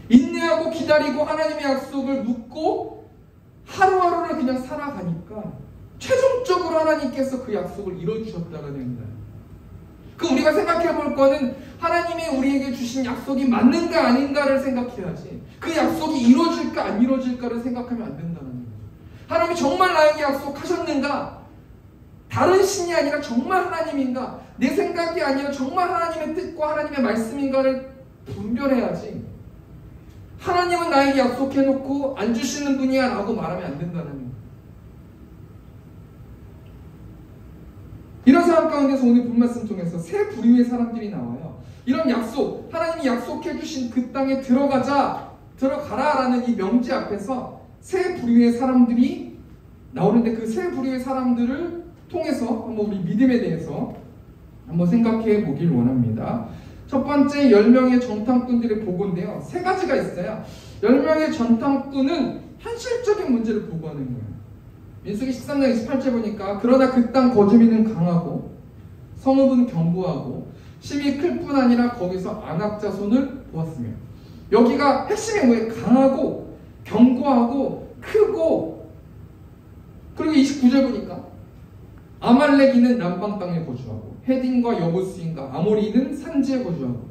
A: 인내하고 기다리고 하나님의 약속을 묻고 하루하루를 그냥 살아가니까 최종적으로 하나님께서 그 약속을 이뤄주셨다는 거예요. 그 우리가 생각해 볼 거는 하나님이 우리에게 주신 약속이 맞는가 아닌가를 생각해야지, 그 약속이 이루어질까 안 이루어질까를 생각하면 안 된다는 거예요. 하나님이 정말 나에게 약속하셨는가? 다른 신이 아니라 정말 하나님인가? 내 생각이 아니라 정말 하나님의 뜻과 하나님의 말씀인가를 분별해야지, 하나님은 나에게 약속해놓고 안 주시는 분이야 라고 말하면 안 된다는 거예요. 이런 상황 가운데서 오늘 본 말씀 통해서 세 부류의 사람들이 나와요. 이런 약속, 하나님이 약속해 주신 그 땅에 들어가라 라는 이 명제 앞에서 세 부류의 사람들이 나오는데, 그 세 부류의 사람들을 통해서 한번 우리 믿음에 대해서 한번 생각해 보길 원합니다. 첫 번째, 10명의 정탐꾼들의 보고인데요. 세 가지가 있어요. 10명의 정탐꾼은 현실적인 문제를 보고하는 거예요. 민수기 13장 28절 보니까 그러나 그 땅 거주민은 강하고 성읍은 견고하고 심히 클 뿐 아니라 거기서 안악자손을 보았으며, 여기가 핵심이 뭐예요? 강하고 견고하고 크고, 그리고 29절 보니까 아말렉인은 남방 땅에 거주하고 헤딘과 여부스인과 아모리는 산지에 거주하고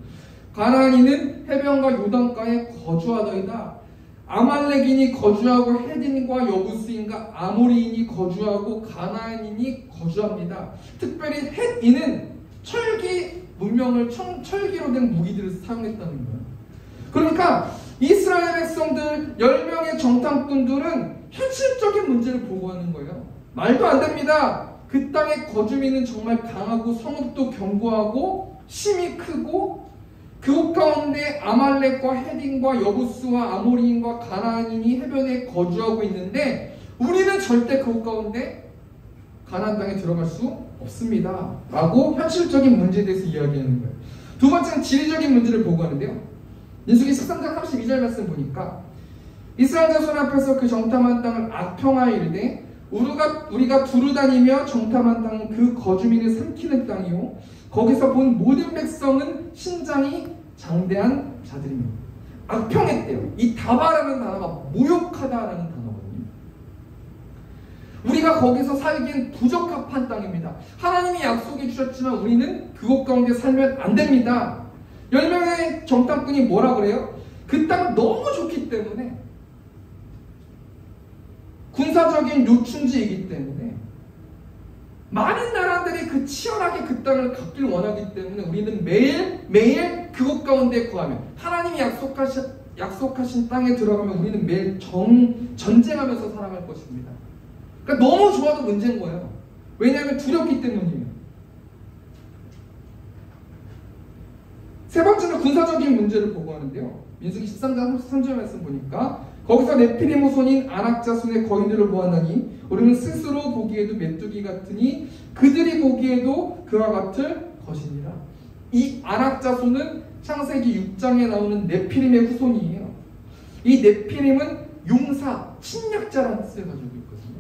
A: 가나안인은 해변과 요단가에 거주하더이다. 아말렉인이 거주하고 헤딘과 여부스인과 아모리인이 거주하고 가나안인이 거주합니다. 특별히 헷인은 철기 문명을 철기로 된 무기들을 사용했다는 거예요. 그러니까 이스라엘 백성들 10명의 정탐꾼들은 현실적인 문제를 보고하는 거예요. 말도 안 됩니다. 그 땅의 거주민은 정말 강하고 성읍도 견고하고 심이 크고 그곳 가운데 아말렉과 헤딘과 여부스와 아모리인과 가나안인이 해변에 거주하고 있는데 우리는 절대 그곳 가운데 가나안 땅에 들어갈 수 없습니다 라고 현실적인 문제에 대해서 이야기하는 거예요. 두 번째는 지리적인 문제를 보고하는데요. 민수기 13장 32절 말씀 보니까 이스라엘 자손 앞에서 그 정탐한 땅을 악평하여 이르되 우리가 두루 다니며 정탐한 땅은 그 거주민을 삼키는 땅이요 거기서 본 모든 백성은 신장이 장대한 자들이며. 악평했대요. 이 다바라는 단어가 모욕하다라는 단어거든요. 우리가 거기서 살기엔 부적합한 땅입니다. 하나님이 약속해 주셨지만 우리는 그곳 가운데 살면 안 됩니다. 10명의 정탐꾼이 뭐라 그래요? 그 땅은 너무 좋기 때문에, 군사적인 요충지이기 때문에, 많은 나라들이 그 치열하게 그 땅을 갖길 원하기 때문에 우리는 매일 그곳 가운데 거하면, 하나님이 약속하신 땅에 들어가면 우리는 매일 전쟁하면서 살아갈 것입니다. 그러니까 너무 좋아도 문제인 거예요. 왜냐하면 두렵기 때문이에요. 세 번째는 군사적인 문제를 보고하는데요. 민수기 13장 33절 말씀 보니까 거기서 네피림 후손인 안악자손의 거인들을 보았나니 우리는 스스로 보기에도 메뚜기 같으니 그들이 보기에도 그와 같을 것이니라. 이 안악자손은 창세기 6장에 나오는 네피림의 후손이에요. 이 네피림은 용사, 침략자라는 뜻을 가지고 있거든요.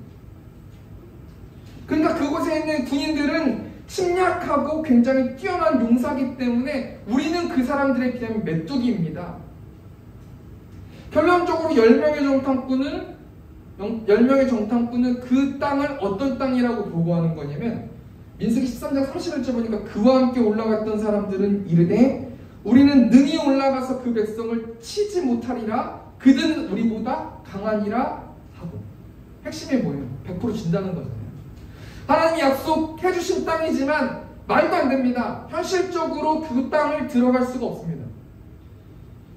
A: 그러니까 그곳에 있는 군인들은 침략하고 굉장히 뛰어난 용사이기 때문에 우리는 그 사람들에 비하면 메뚜기입니다. 결론적으로 10명의 정탐꾼은 그 땅을 어떤 땅이라고 보고하는 거냐면, 민수기 13장 31절 보니까 그와 함께 올라갔던 사람들은 이르되 우리는 능히 올라가서 그 백성을 치지 못하리라. 그들은 우리보다 강하니라 하고. 핵심이 뭐예요? 100% 진다는 거잖아요. 하나님이 약속해 주신 땅이지만 말도 안 됩니다. 현실적으로 그 땅을 들어갈 수가 없습니다.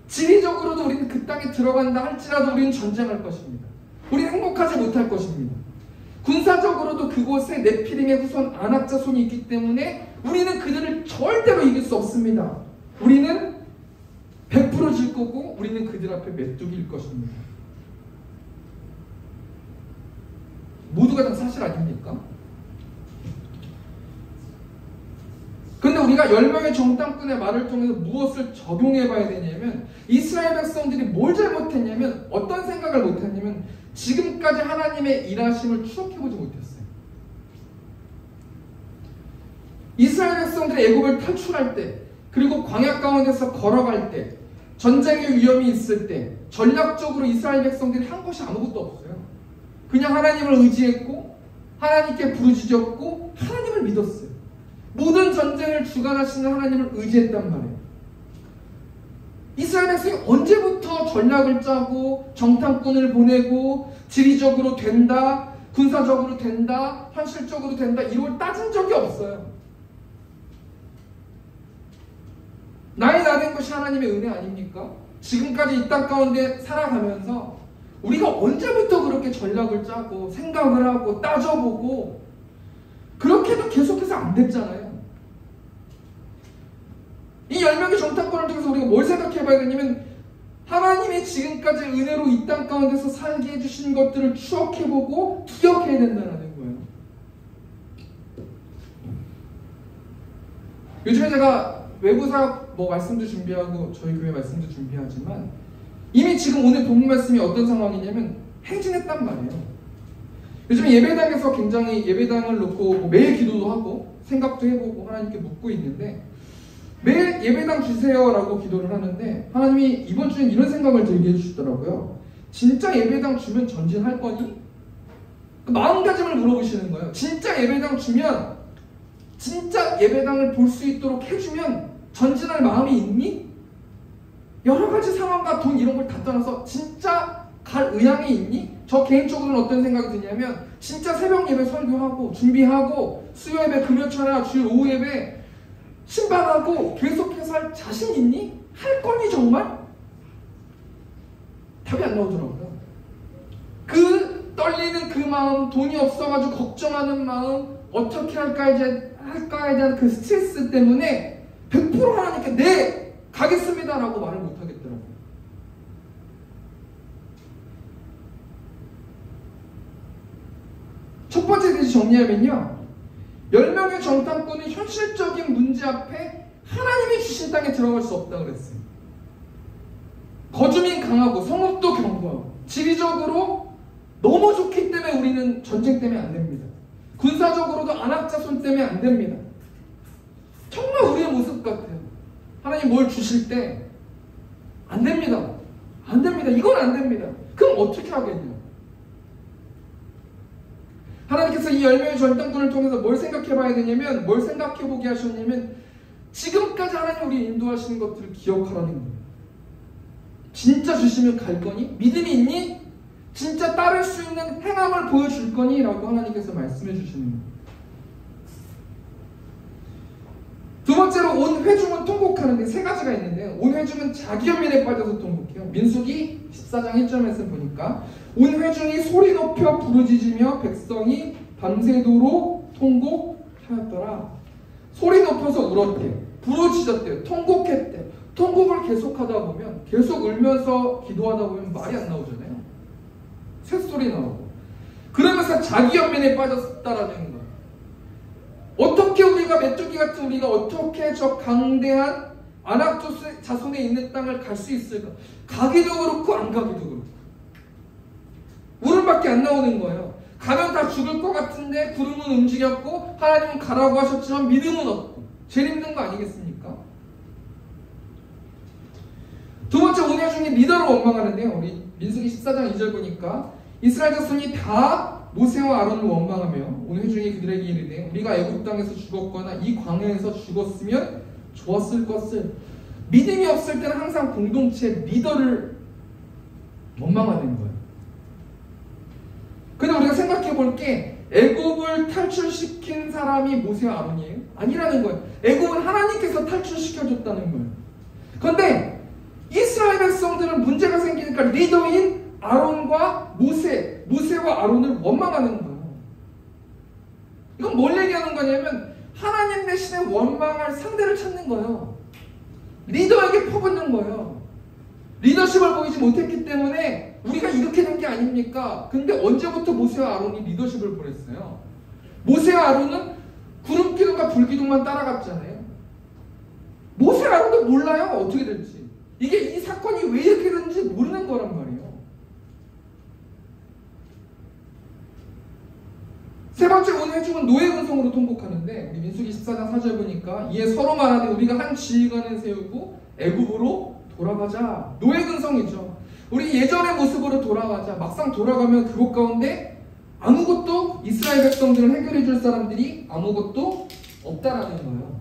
A: 지리적으로도 우리는 그 땅에 들어간다 할지라도 우리는 전쟁할 것입니다. 우리는 행복하지 못할 것입니다. 군사적으로도 그곳에 네피림의 후손 안악자손이 있기 때문에 우리는 그들을 절대로 이길 수 없습니다. 우리는 100% 질 거고 우리는 그들 앞에 메뚜기일 것입니다. 모두가 다 사실 아닙니까? 그런데 우리가 우리가 10명의 정탐꾼의 말을 통해서 무엇을 적용해 봐야 되냐면 이스라엘 백성들이 뭘 잘못했냐면 어떤 생각을 못했냐면 지금까지 하나님의 일하심을 추억해보지 못했어요. 이스라엘 백성들이 애굽을 탈출할 때 그리고 광야 가운데서 걸어갈 때 전쟁의 위험이 있을 때 전략적으로 이스라엘 백성들이 한 것이 아무것도 없어요. 그냥 하나님을 의지했고 하나님께 부르짖었고 하나님을 믿었어요. 모든 전쟁을 주관하시는 하나님을 의지했단 말이에요. 이스라엘 백성이 언제부터 전략을 짜고 정탐꾼을 보내고 지리적으로 된다, 군사적으로 된다, 현실적으로 된다 이걸 따진 적이 없어요. 나이 나된 것이 하나님의 은혜 아닙니까? 지금까지 이 땅 가운데 살아가면서 우리가 언제부터 그렇게 전략을 짜고 생각을 하고 따져보고 그렇게도 계속해서 안 됐잖아요. 이 10명의 정탐꾼을 통해서 우리가 뭘 생각해 봐야 되냐면 하나님이 지금까지 은혜로 이 땅 가운데서 살게 해주신 것들을 추억해보고 기억해야 된다는 거예요. 요즘에 제가 외부사역 말씀도 준비하고 저희 교회 말씀도 준비하지만 이미 지금 오늘 본문 말씀이 어떤 상황이냐면 행진했단 말이에요. 요즘 예배당에서 굉장히 예배당을 놓고 매일 기도도 하고 생각도 해보고 하나님께 묻고 있는데 매일 예배당 주세요라고 기도를 하는데 하나님이 이번 주엔 이런 생각을 들게 해주시더라고요. 진짜 예배당 주면 전진할 거니? 마음가짐을 물어보시는 거예요. 진짜 예배당 주면 진짜 예배당을 볼 수 있도록 해주면 전진할 마음이 있니? 여러 가지 상황과 돈 이런 걸 다 떠나서 진짜 갈 의향이 있니? 저 개인적으로는 어떤 생각이 드냐면 진짜 새벽 예배 설교하고 준비하고 수요 예배 금요철야 주일 오후 예배 신방하고 계속해서 할 자신 있니? 할 거니 정말? 답이 안 나오더라고요. 그 떨리는 그 마음, 돈이 없어가지고 걱정하는 마음, 어떻게 할까에 대한 그 스트레스 때문에 100% 하나님께 네! 가겠습니다라고 말을 못하겠더라고요. 첫 번째 대지 정리하면요. 10명의 정탐꾼은 현실적인 문제 앞에 하나님이 주신 땅에 들어갈 수 없다고 그랬어요. 거주민 강하고 성읍도 견고하고 지리적으로 너무 좋기 때문에 우리는 전쟁 때문에 안 됩니다. 군사적으로도 안악자손 때문에 안 됩니다. 정말 우리의 모습 같아요. 하나님 뭘 주실 때 안 됩니다. 안 됩니다. 이건 안 됩니다. 그럼 어떻게 하겠냐? 하나님께서 이 10명의 정탐꾼을 통해서 뭘 생각해 봐야 되냐면 뭘 생각해 보게 하셨냐면 지금까지 하나님 우리 인도하시는 것들을 기억하라는 거예요. 진짜 주시면 갈 거니? 믿음이 있니? 진짜 따를 수 있는 행함을 보여줄 거니? 라고 하나님께서 말씀해 주시는 거예요. 두 번째로 온 회중은 통곡하는데 세 가지가 있는데요. 온 회중은 자기 연민에 빠져서 통곡해요. 민수기 14장 1절에서 보니까 온 회중이 소리 높여 부르짖으며 백성이 밤새도록 통곡하였더라. 소리 높여서 울었대요. 부르짖었대요. 통곡했대요. 통곡을 계속하다 보면 계속 울면서 기도하다 보면 말이 안 나오잖아요. 쇳소리 나오고 그러면서 자기 연민에 빠졌다라는 거예요. 어떻게 우리가 메뚜기 같은 우리가 어떻게 저 강대한 아낙 자손에 있는 땅을 갈 수 있을까? 가기도 그렇고 안 가기도 그렇고 울음밖에 안 나오는 거예요. 가면 다 죽을 것 같은데 구름은 움직였고 하나님은 가라고 하셨지만 믿음은 없고 제일 힘든 거 아니겠습니까? 두 번째 온 회중이 리더를 원망하는데요. 우리 민수기 14장 2절 보니까 이스라엘 자손이 다 모세와 아론을 원망하며 온 회중이 그들에게 이르되 우리가 애굽 땅에서 죽었거나 이 광야에서 죽었으면 좋았을 것을. 믿음이 없을 때는 항상 공동체 리더를 원망하는 거예요. 근데 우리가 생각해 볼 게 애굽을 탈출시킨 사람이 모세와 아론이에요? 아니라는 거예요. 애굽은 하나님께서 탈출시켜줬다는 거예요. 그런데 이스라엘 백성들은 문제가 생기니까 리더인 아론과 모세와 아론을 원망하는 거예요. 이건 뭘 얘기하는 거냐면 하나님 대신에 원망할 상대를 찾는 거예요. 리더에게 퍼붓는 거예요. 리더십을 보이지 못했기 때문에 우리가 이렇게 된 게 아닙니까? 근데 언제부터 모세와 아론이 리더십을 보냈어요? 모세와 아론은 구름 기둥과 불 기둥만 따라갔잖아요. 모세 아론도 몰라요. 어떻게 될지. 이게 이 사건이 왜 이렇게 됐는지 모르는 거란 말이에요. 세 번째 오늘 해중은 노예 근성으로 통곡하는데, 우리 민수기 14장 4절 보니까 이에 서로 말하되 우리가 한 지휘관을 세우고 애굽으로 돌아가자. 노예 근성이죠. 우리 예전의 모습으로 돌아가자. 막상 돌아가면 그곳 가운데 아무것도, 이스라엘 백성들을 해결해 줄 사람들이 아무것도 없다라는 거예요.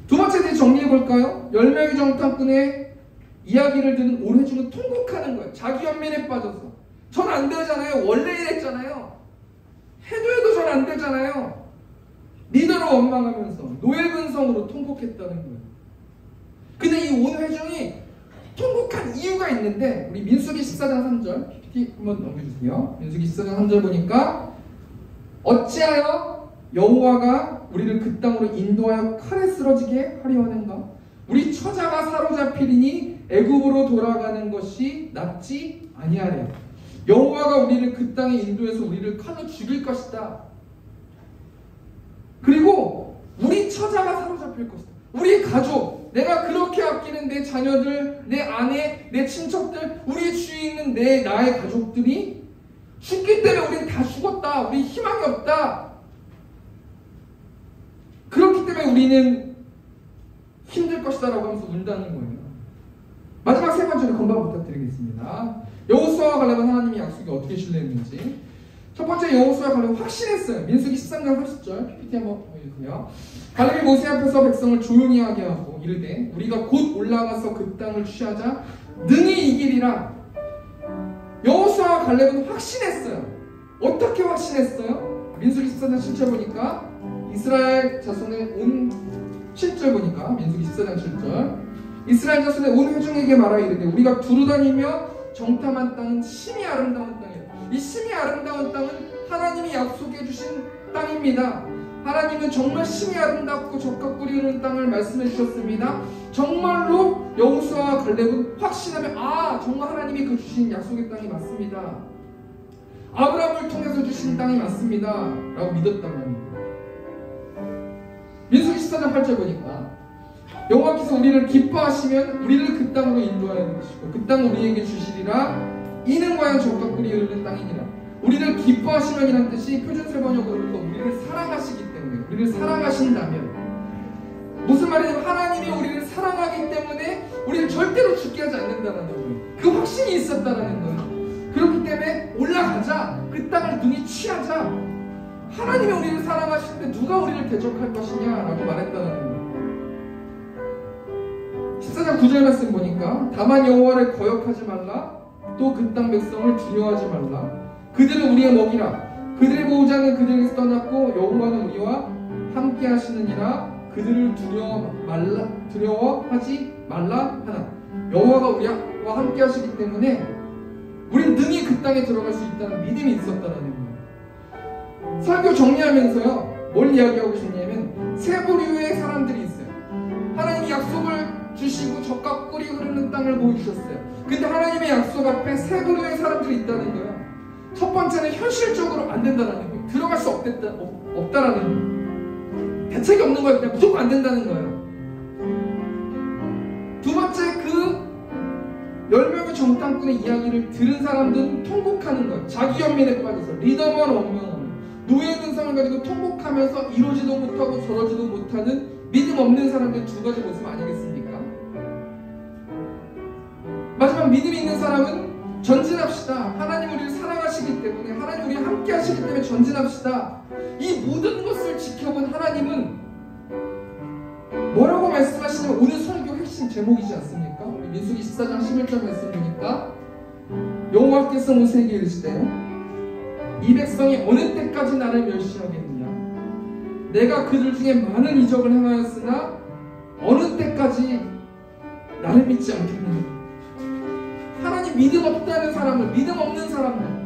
A: 두 번째 대 정리해 볼까요? 10명의 정탐꾼의 이야기를 듣는 온 회중은 통곡하는 거예요. 자기 연민에 빠져서. 전 안 되잖아요. 원래 이랬잖아요. 해도 전 안 되잖아요. 리더로 원망하면서 노예 근성으로 통곡했다는 거예요. 근데 이 온 회중이 통곡한 이유가 있는데, 우리 민수기 14장 3절 PPT 한번 넘겨주세요. 민수기 14장 3절 보니까 어찌하여 여호와가 우리를 그 땅으로 인도하여 칼에 쓰러지게 하려 하는가? 우리 처자가 사로잡히리니 애굽으로 돌아가는 것이 낫지 아니하랴. 여호와가 우리를 그 땅에 인도해서 우리를 칼로 죽일 것이다. 그리고 우리 처자가 사로잡힐 것이다. 우리 가족, 내가 그렇게 아끼는 내 자녀들, 내 아내, 내 친척들, 우리 주위에 있는 나의 가족들이 죽기 때문에 우리는 다 죽었다. 우리 희망이 없다. 그렇기 때문에 우리는 힘들 것이다 라고 하면서 운다는 거예요. 마지막 세 번째로 건방 부탁드리겠습니다. 여호수아와 갈렙은 하나님의 약속이 어떻게 신뢰했는지. 첫 번째, 여호수아와 갈렙은 확신했어요. 민수기 13장 30절 PPT 한번 보여주세요. 갈렙이 모세 앞에서 백성을 조용히 하게 하고 이르되 우리가 곧 올라가서 그 땅을 취하자 능히 이기리라. 여호수아와 갈렙은 확신했어요. 어떻게 확신했어요? 민수기 14장 7절 보니까 이스라엘 자손의 온 7절 보니까 민수기 14장 7절 이스라엘 자손의 온 회중에게 말하 이르되 우리가 두루다니며 정탐한 땅은 심히 아름다운 땅이다. 이 심히 아름다운 땅은 하나님이 약속해 주신 땅입니다. 하나님은 정말 심히 아름답고 적과 꿀이 흐르는 땅을 말씀해 주셨습니다. 정말로 여호수아와 갈렙은 확신하며 정말 하나님이 그 주신 약속의 땅이 맞습니다. 아브라함을 통해서 주신 땅이 맞습니다 라고 믿었다면, 민수기 14장 8절 보니까 여호와께서 우리를 기뻐하시면 우리를 그 땅으로 인도하여 주시고 그 땅 우리에게 주시리라. 이는 과연 적과 꿀이 흐르는 땅이니라. 우리를 기뻐하시면이란 뜻이 표준세 번역으로 우리를 사랑하시기 때문에, 우리를 사랑하신다면, 무슨 말이냐면 하나님이 우리를 사랑하기 때문에 우리를 절대로 죽게 하지 않는다는 거예요. 그 확신이 있었다는 거예요. 그렇기 때문에 올라가자. 그 땅을 능히 취하자. 하나님이 우리를 사랑하시는데 누가 우리를 대적할 것이냐라고 말했다는 거예요. 14장 9절 말씀 보니까 다만 여호와를 거역하지 말라. 또 그 땅 백성을 두려워하지 말라. 그들은 우리의 먹이라. 그들의 보호자는 그들에게서 떠났고 여호와는 우리와 함께 하시느니라. 그들을 두려워하지 말라 하나. 여호와가 우리와 함께 하시기 때문에 우리는 능히 그 땅에 들어갈 수 있다는 믿음이 있었다는 거예요. 설교 정리하면서요, 뭘 이야기하고 싶냐면 세 부류의 사람들이 있어요. 하나님이 약속을 주시고 적과 꿀이 흐르는 땅을 보여주셨어요. 근데 하나님의 약속 앞에 세 부류의 사람들이 있다는 거예요. 첫 번째는 현실적으로 안 된다는 거예요. 들어갈 수 없다라는 거예요. 대책이 없는 거예요. 그냥 무조건 안 된다는 거예요. 두 번째, 그 10명의 정탐꾼의 이야기를 들은 사람들은 통곡하는 거예요. 자기 연민에 빠져서 리더만 원망하는, 노예 근성을 가지고 통곡하면서 이러지도 못하고 저러지도 못하는 믿음 없는 사람들의 두 가지 모습 아니겠습니까? 마지막, 믿음이 있는 사람은 전진합시다. 하나님 우리를 사랑하시기 때문에, 하나님 우리와 함께 하시기 때문에 전진합시다. 이 모든 것을 지켜본 하나님은 뭐라고 말씀하시냐면 오늘 설교 핵심 제목이지 않습니까? 우리 민수기 14장 11절 말씀 보니까 여호와께서 모세에게 이르시되 이 백성이 어느 때까지 나를 멸시하겠느냐? 내가 그들 중에 많은 이적을 행하였으나 어느 때까지 나를 믿지 않겠느냐? 하나님 믿음 없다는 사람을, 믿음 없는 사람을,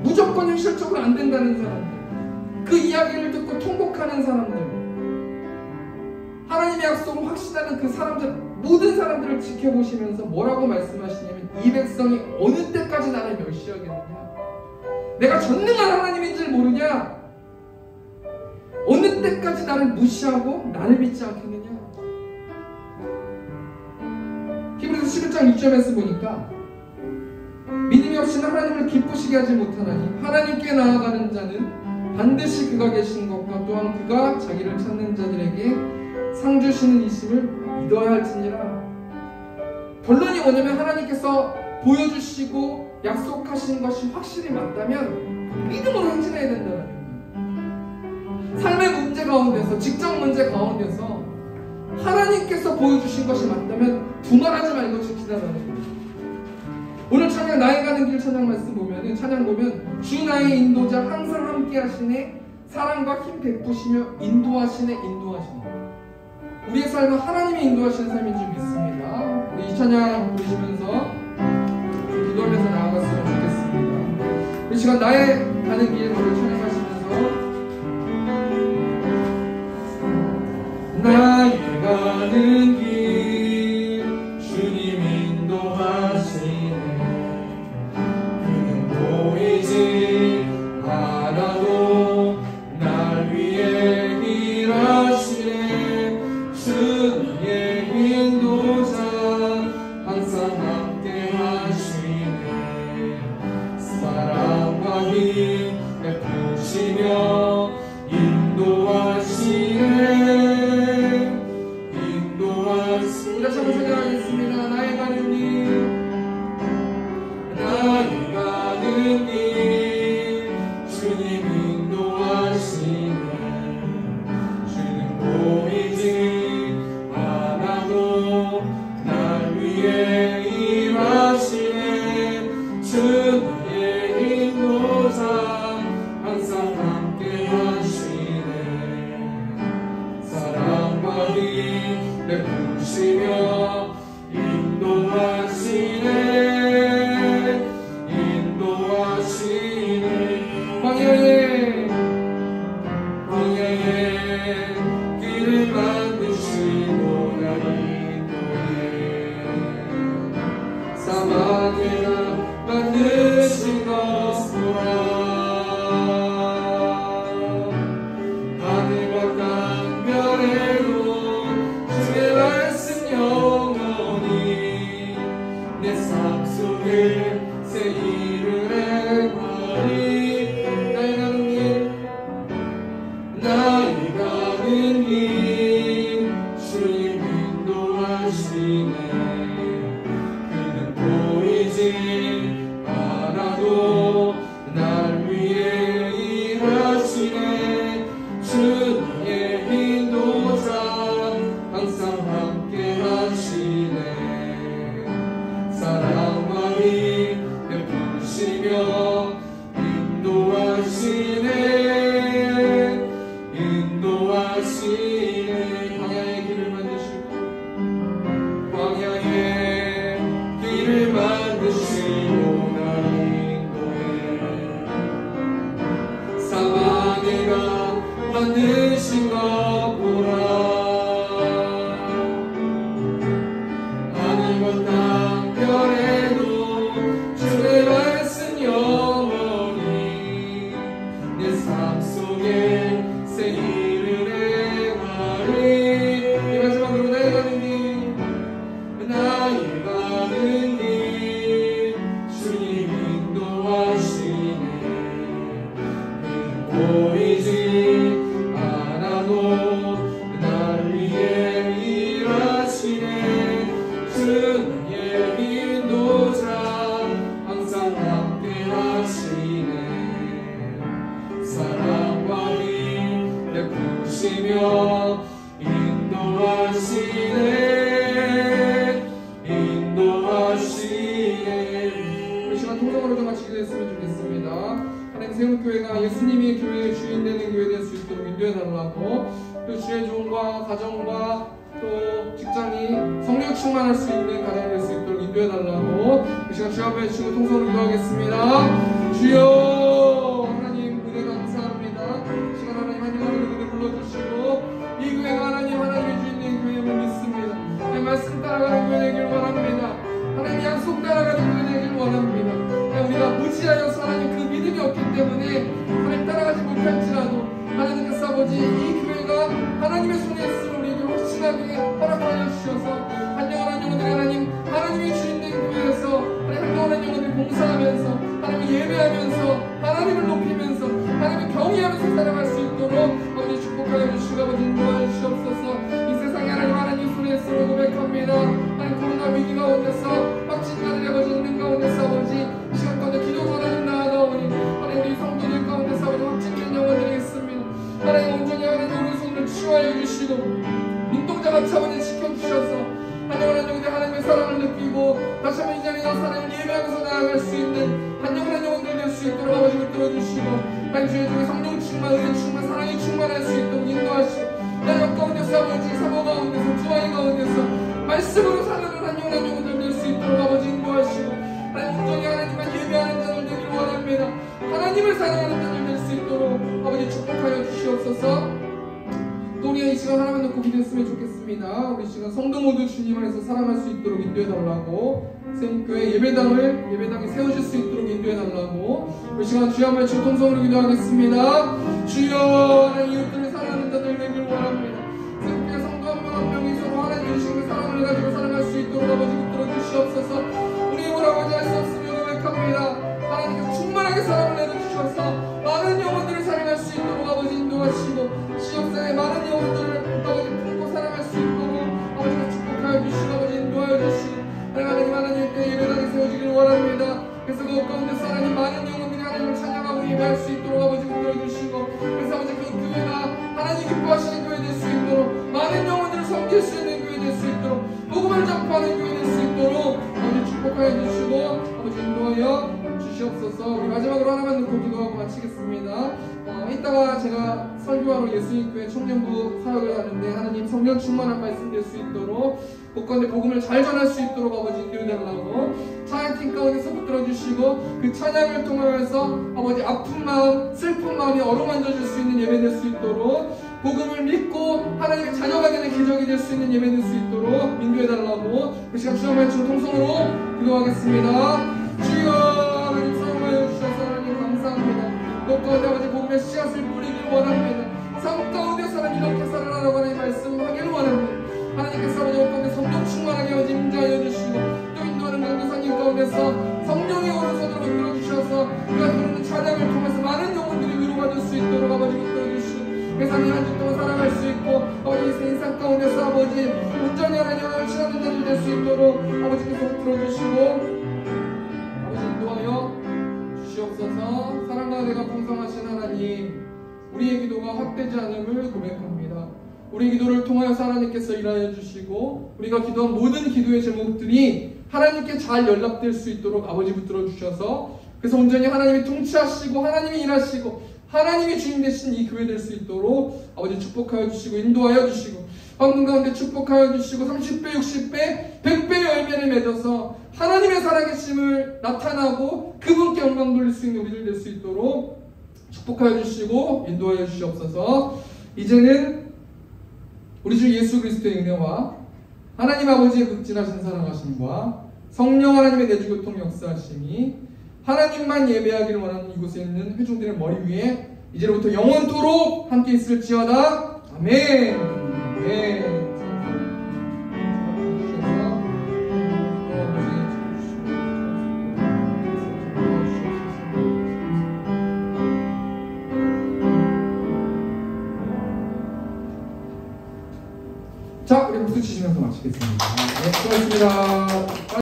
A: 무조건 현실적으로 안 된다는 사람들, 그 이야기를 듣고 통곡하는 사람들, 하나님의 약속을 확신하는 그 사람들, 모든 사람들을 지켜보시면서 뭐라고 말씀하시냐면 이 백성이 어느 때까지 나를 멸시하겠느냐? 내가 전능한 하나님인 줄 모르냐? 어느 때까지 나를 무시하고 나를 믿지 않겠느냐? 히브리서 11장 6절 말씀 보니까 믿음이 없이는 하나님을 기쁘시게 하지 못하나니 하나님께 나아가는 자는 반드시 그가 계신 것과 또한 그가 자기를 찾는 자들에게 상 주시는 이심을 믿어야 할지니라. 결론이 뭐냐면 하나님께서 보여주시고 약속하신 것이 확실히 맞다면 믿음으로 행진해야 된다는 거예요. 삶의 문제 가운데서, 직장 문제 가운데서 하나님께서 보여주신 것이 맞다면 두말하지 말고 지키라는 거예요. 오늘 찬양 나의 가는 길 찬양 말씀 보면은, 찬양 보면 주 나의 인도자 항상 함께 하시네 사랑과 힘 베푸시며 인도하시네. 우리의 삶은 하나님이 인도하시는 삶인 줄 믿습니다. 우리 이 찬양 부르시면서 좀 기도하면서 나아갔으면 좋겠습니다. 이 시간 나의 가는 길 노래 찬양하시면서
B: 나의 가는 길 주님 인도하시네. 그는 보이지 않아도 날 위해 일하시네. 주의 인도자 항상 함께 하시네. 사랑과 힘 베푸시며 인도하시네.
A: 다시 한번 찬양하겠습니다. 나의 가는 길,
B: 나의 가는 길 주님 인도하시네. 주는 보이지 않아도 날 위해 일하시네. 주의 인도자 항상 함께 하시네. 사랑과 힘 베푸시며 인도하시네. 광야에 길을 만드시고 날 인도해. 사막에 나 만드신 것 보라. 하늘과 땅 별에도 주의 말씀 영원히 내 삶 속에 새 일을 행하리. 나의 가는 길 주님 인도하시네. 그는 보이지 않아도 날 위해 일하시네. 주의 인도자 항상 함께 하시네. 사랑과 힘 베푸시며 인도하시네. 광야의 길을 만드시고, 광야의 길을 만드시고 날 인도해. 사막에 가 만드신 것 보라. 하늘과 땅 별에도 주의 말씀 영원히 내 삶 속에 새 일을 행하리. 이 마지막으로 나의 가는 길, 나의 가는 길 주님 인도하시네. 보이지 않아도 날 위해 일하시네. 주의 인도자 항상 함께 하시네. 사랑과 힘 베푸시며 인도하시네. 우리 시간 통성으로 좀 같이 기도했으면 좋겠습니다. 하나님 세운 교회가 예수님이 교회의 주인 되는 교회 될 수 있도록 인도해달라고, 또 주의 종과 가정과 또 직장이 성령 충만할 수 있는 가정이 될 수 있도록 인도해달라고 이 시간 주 앞에 주고 통성으로 기도하겠습니다. 주여 하나님 은혜 감사합니다. 이 시간 하나님 은혜 불러주시고 이 교회가 하나님의 주인 된 교회임을 믿습니다. 내 말씀 따라가는 교회 되길 원합니다. 하나님 약속 따라가는 교회 되길 원합니다. 우리가 무지하여서 하나님 그 믿음이 없기 때문에 하나님 따라가지 못할지라도 하나님께서 아버지 아버지 이 교회가 하나님의 손에 있을 우리에게 확신하게 허락하여 주셔서 한 영혼한 영혼들이 하나님의 주인된 교회에서 한 영혼한 영혼들이 봉사하면서 하나님을 예배하면서 하나님을 높이면서 하나님을 경외하면서 살아갈 수 있도록 아버지 축복하여 주시고 아버지 인도하여 주시옵소서. 이 세상에 하나님 손에 있으로 고백합니다. 하나님 코로나 위기 가운데서 확진자들이 아버지 있는 가운데서 아버지 시간 가운데 기도 전하는 나아가오니 하나님 우리 성도들 가운데서 아버지 확진된 영혼들이 있습니다. 하나님 온전히 하나님 우리 손을 치유하여 주시고 눈동자같이 아버지 지켜주셔서 한영원한 영혼들 하나님의 사랑을 느끼고 다시 한번 이 자리에 나와서 하나님을 예배하면서 나아갈 수 있는 한영원한 영혼들 될 수 있도록 아버지 붙들어주시고 하나님 주의 중에 성령 충만, 은혜 충만, 사랑이 충만할 수 있도록 인도하시고 내 역 가운데서 아버지 사모 가운데서 주아이 가운데서 말씀으로 살아가는 한영원한 영혼들 될 수 있도록 아버지 인도하시고 하나님 온전히 하나님만 예배하는 자들 되기를 원합니다. 하나님을 사랑하는 자들 될 수 있도록 아버지 축복하여 주시옵소서. 또 우리가 이 시간 하나만 놓고 기도했으면 좋겠습니다. 우리 시간 성도 모두 주님 안에서 사랑할 수 있도록 인도해달라고 세움교회 예배당에 세워질 수 있도록 인도해달라고 우리 시간 주여 한번 통성으로 기도하겠습니다. 주여 하나님 이웃들을 사랑하는 자들 되길 원합니다. 세움교회 성도 한 명 한 명이 서로 하나님 주시는 사랑을 가지고 살아갈 수 있도록 아버지 붙들어 주시옵소서. 우리 힘으로 아버지 할 수 없으며 고백합니다. 하나님께서 충만하게 사랑을 내려주셔서 많은 영혼들을 사랑할 수 있도록 아버지 인도하시고 지역사회 많은 영혼들을 아버지 품고 사랑할 수 있도록 아버지가 축복하여 주시고 아버지 인도하여 주시고 하나님 때 예배당에 세워지기를 원합니다. 그래서 그 가운데서 하나님 많은 영혼들이 하나님을 찬양하고 예배할 수 있도록 아버지 인도해주시고 그래서 아버지 그 교회가 하나님 기뻐하시는 교회 될 수 있도록 많은 영혼들을 섬길 수 있는 교회 될 수 있도록 복음을 전파하는 교회 될 수 있도록 아버지 축복하여 주시고 아버지 인도하여 주시옵소서. 우리 마지막으로 하나만 놓고 기도하고 마치겠습니다. 이따가 제가 설교하러 예수님교회 청년부 사역을 하는데 하나님 성령 충만한 말씀 될 수 있도록 곳간에 복음을 잘 전할 수 있도록 아버지 인도해달라고 찬양팀 가운데서 붙들어 주시고 그 찬양을 통하여서 아버지 아픈 마음 슬픈 마음이 어루만져 줄 수 있는 예배 될 수 있도록 복음을 믿고 하나님의 자녀가 되는 기적이 될 수 있는 예배 될 수 있도록 인도해달라고 그 시간 주여 말씀 통성으로 기도하겠습니다. 주여 하나님 사랑하여 주셔서 하나님 감사합니다. 그 가운데 아버지 복음의 씨앗을 뿌리길 원합니다. 삶 가운데서 하나님 이렇게 살아라라고 하나님 말씀하기를 원합니다. 하나님께서 아버지 가운데 성령 충만하게 아버지 임재하여 주시고 또 인도하는 강도사님 가운데서 성령의 오른손으로 붙들어 주셔서 그가 부르는 찬양을 통해서 많은 영혼들이 위로받을 수 있도록 아버지 붙들어 주시고 그래서 한 주 동안 살아갈 수 있고 아버지 인생 가운데서 아버지 온전히 하나님을 친하는 자들 될 수 있도록 아버지께서 붙들어 주시고 주시옵소서. 사랑과 은혜가 풍성하신 하나님 우리의 기도가 헛되지 않음을 고백합니다. 우리 기도를 통하여서 하나님께서 일하여 주시고 우리가 기도한 모든 기도의 제목들이 하나님께 잘 연락될 수 있도록 아버지 붙들어 주셔서 그래서 온전히 하나님이 통치하시고 하나님이 일하시고 하나님이 주인 되신 이 교회 될 수 있도록 아버지 축복하여 주시고 인도하여 주시고 방금 가운데 축복하여 주시고 30배 60배 100배의 열매를 맺어서 하나님의 살아계심을 나타나고 그분께 영광 돌릴 수 있는 우리들 될 수 있도록 축복하여 주시고 인도하여 주시옵소서. 이제는 우리 주 예수 그리스도의 은혜와 하나님 아버지의 극진하신 사랑하심과 성령 하나님의 내주교통 역사하심이 하나님만 예배하기를 원하는 이곳에 있는 회중들의 머리 위에 이제로부터 영원토록 함께 있을지어다. 아멘. 아멘. 자, 우리 박수 치시면서 마치겠습니다. 네, 수고하셨습니다.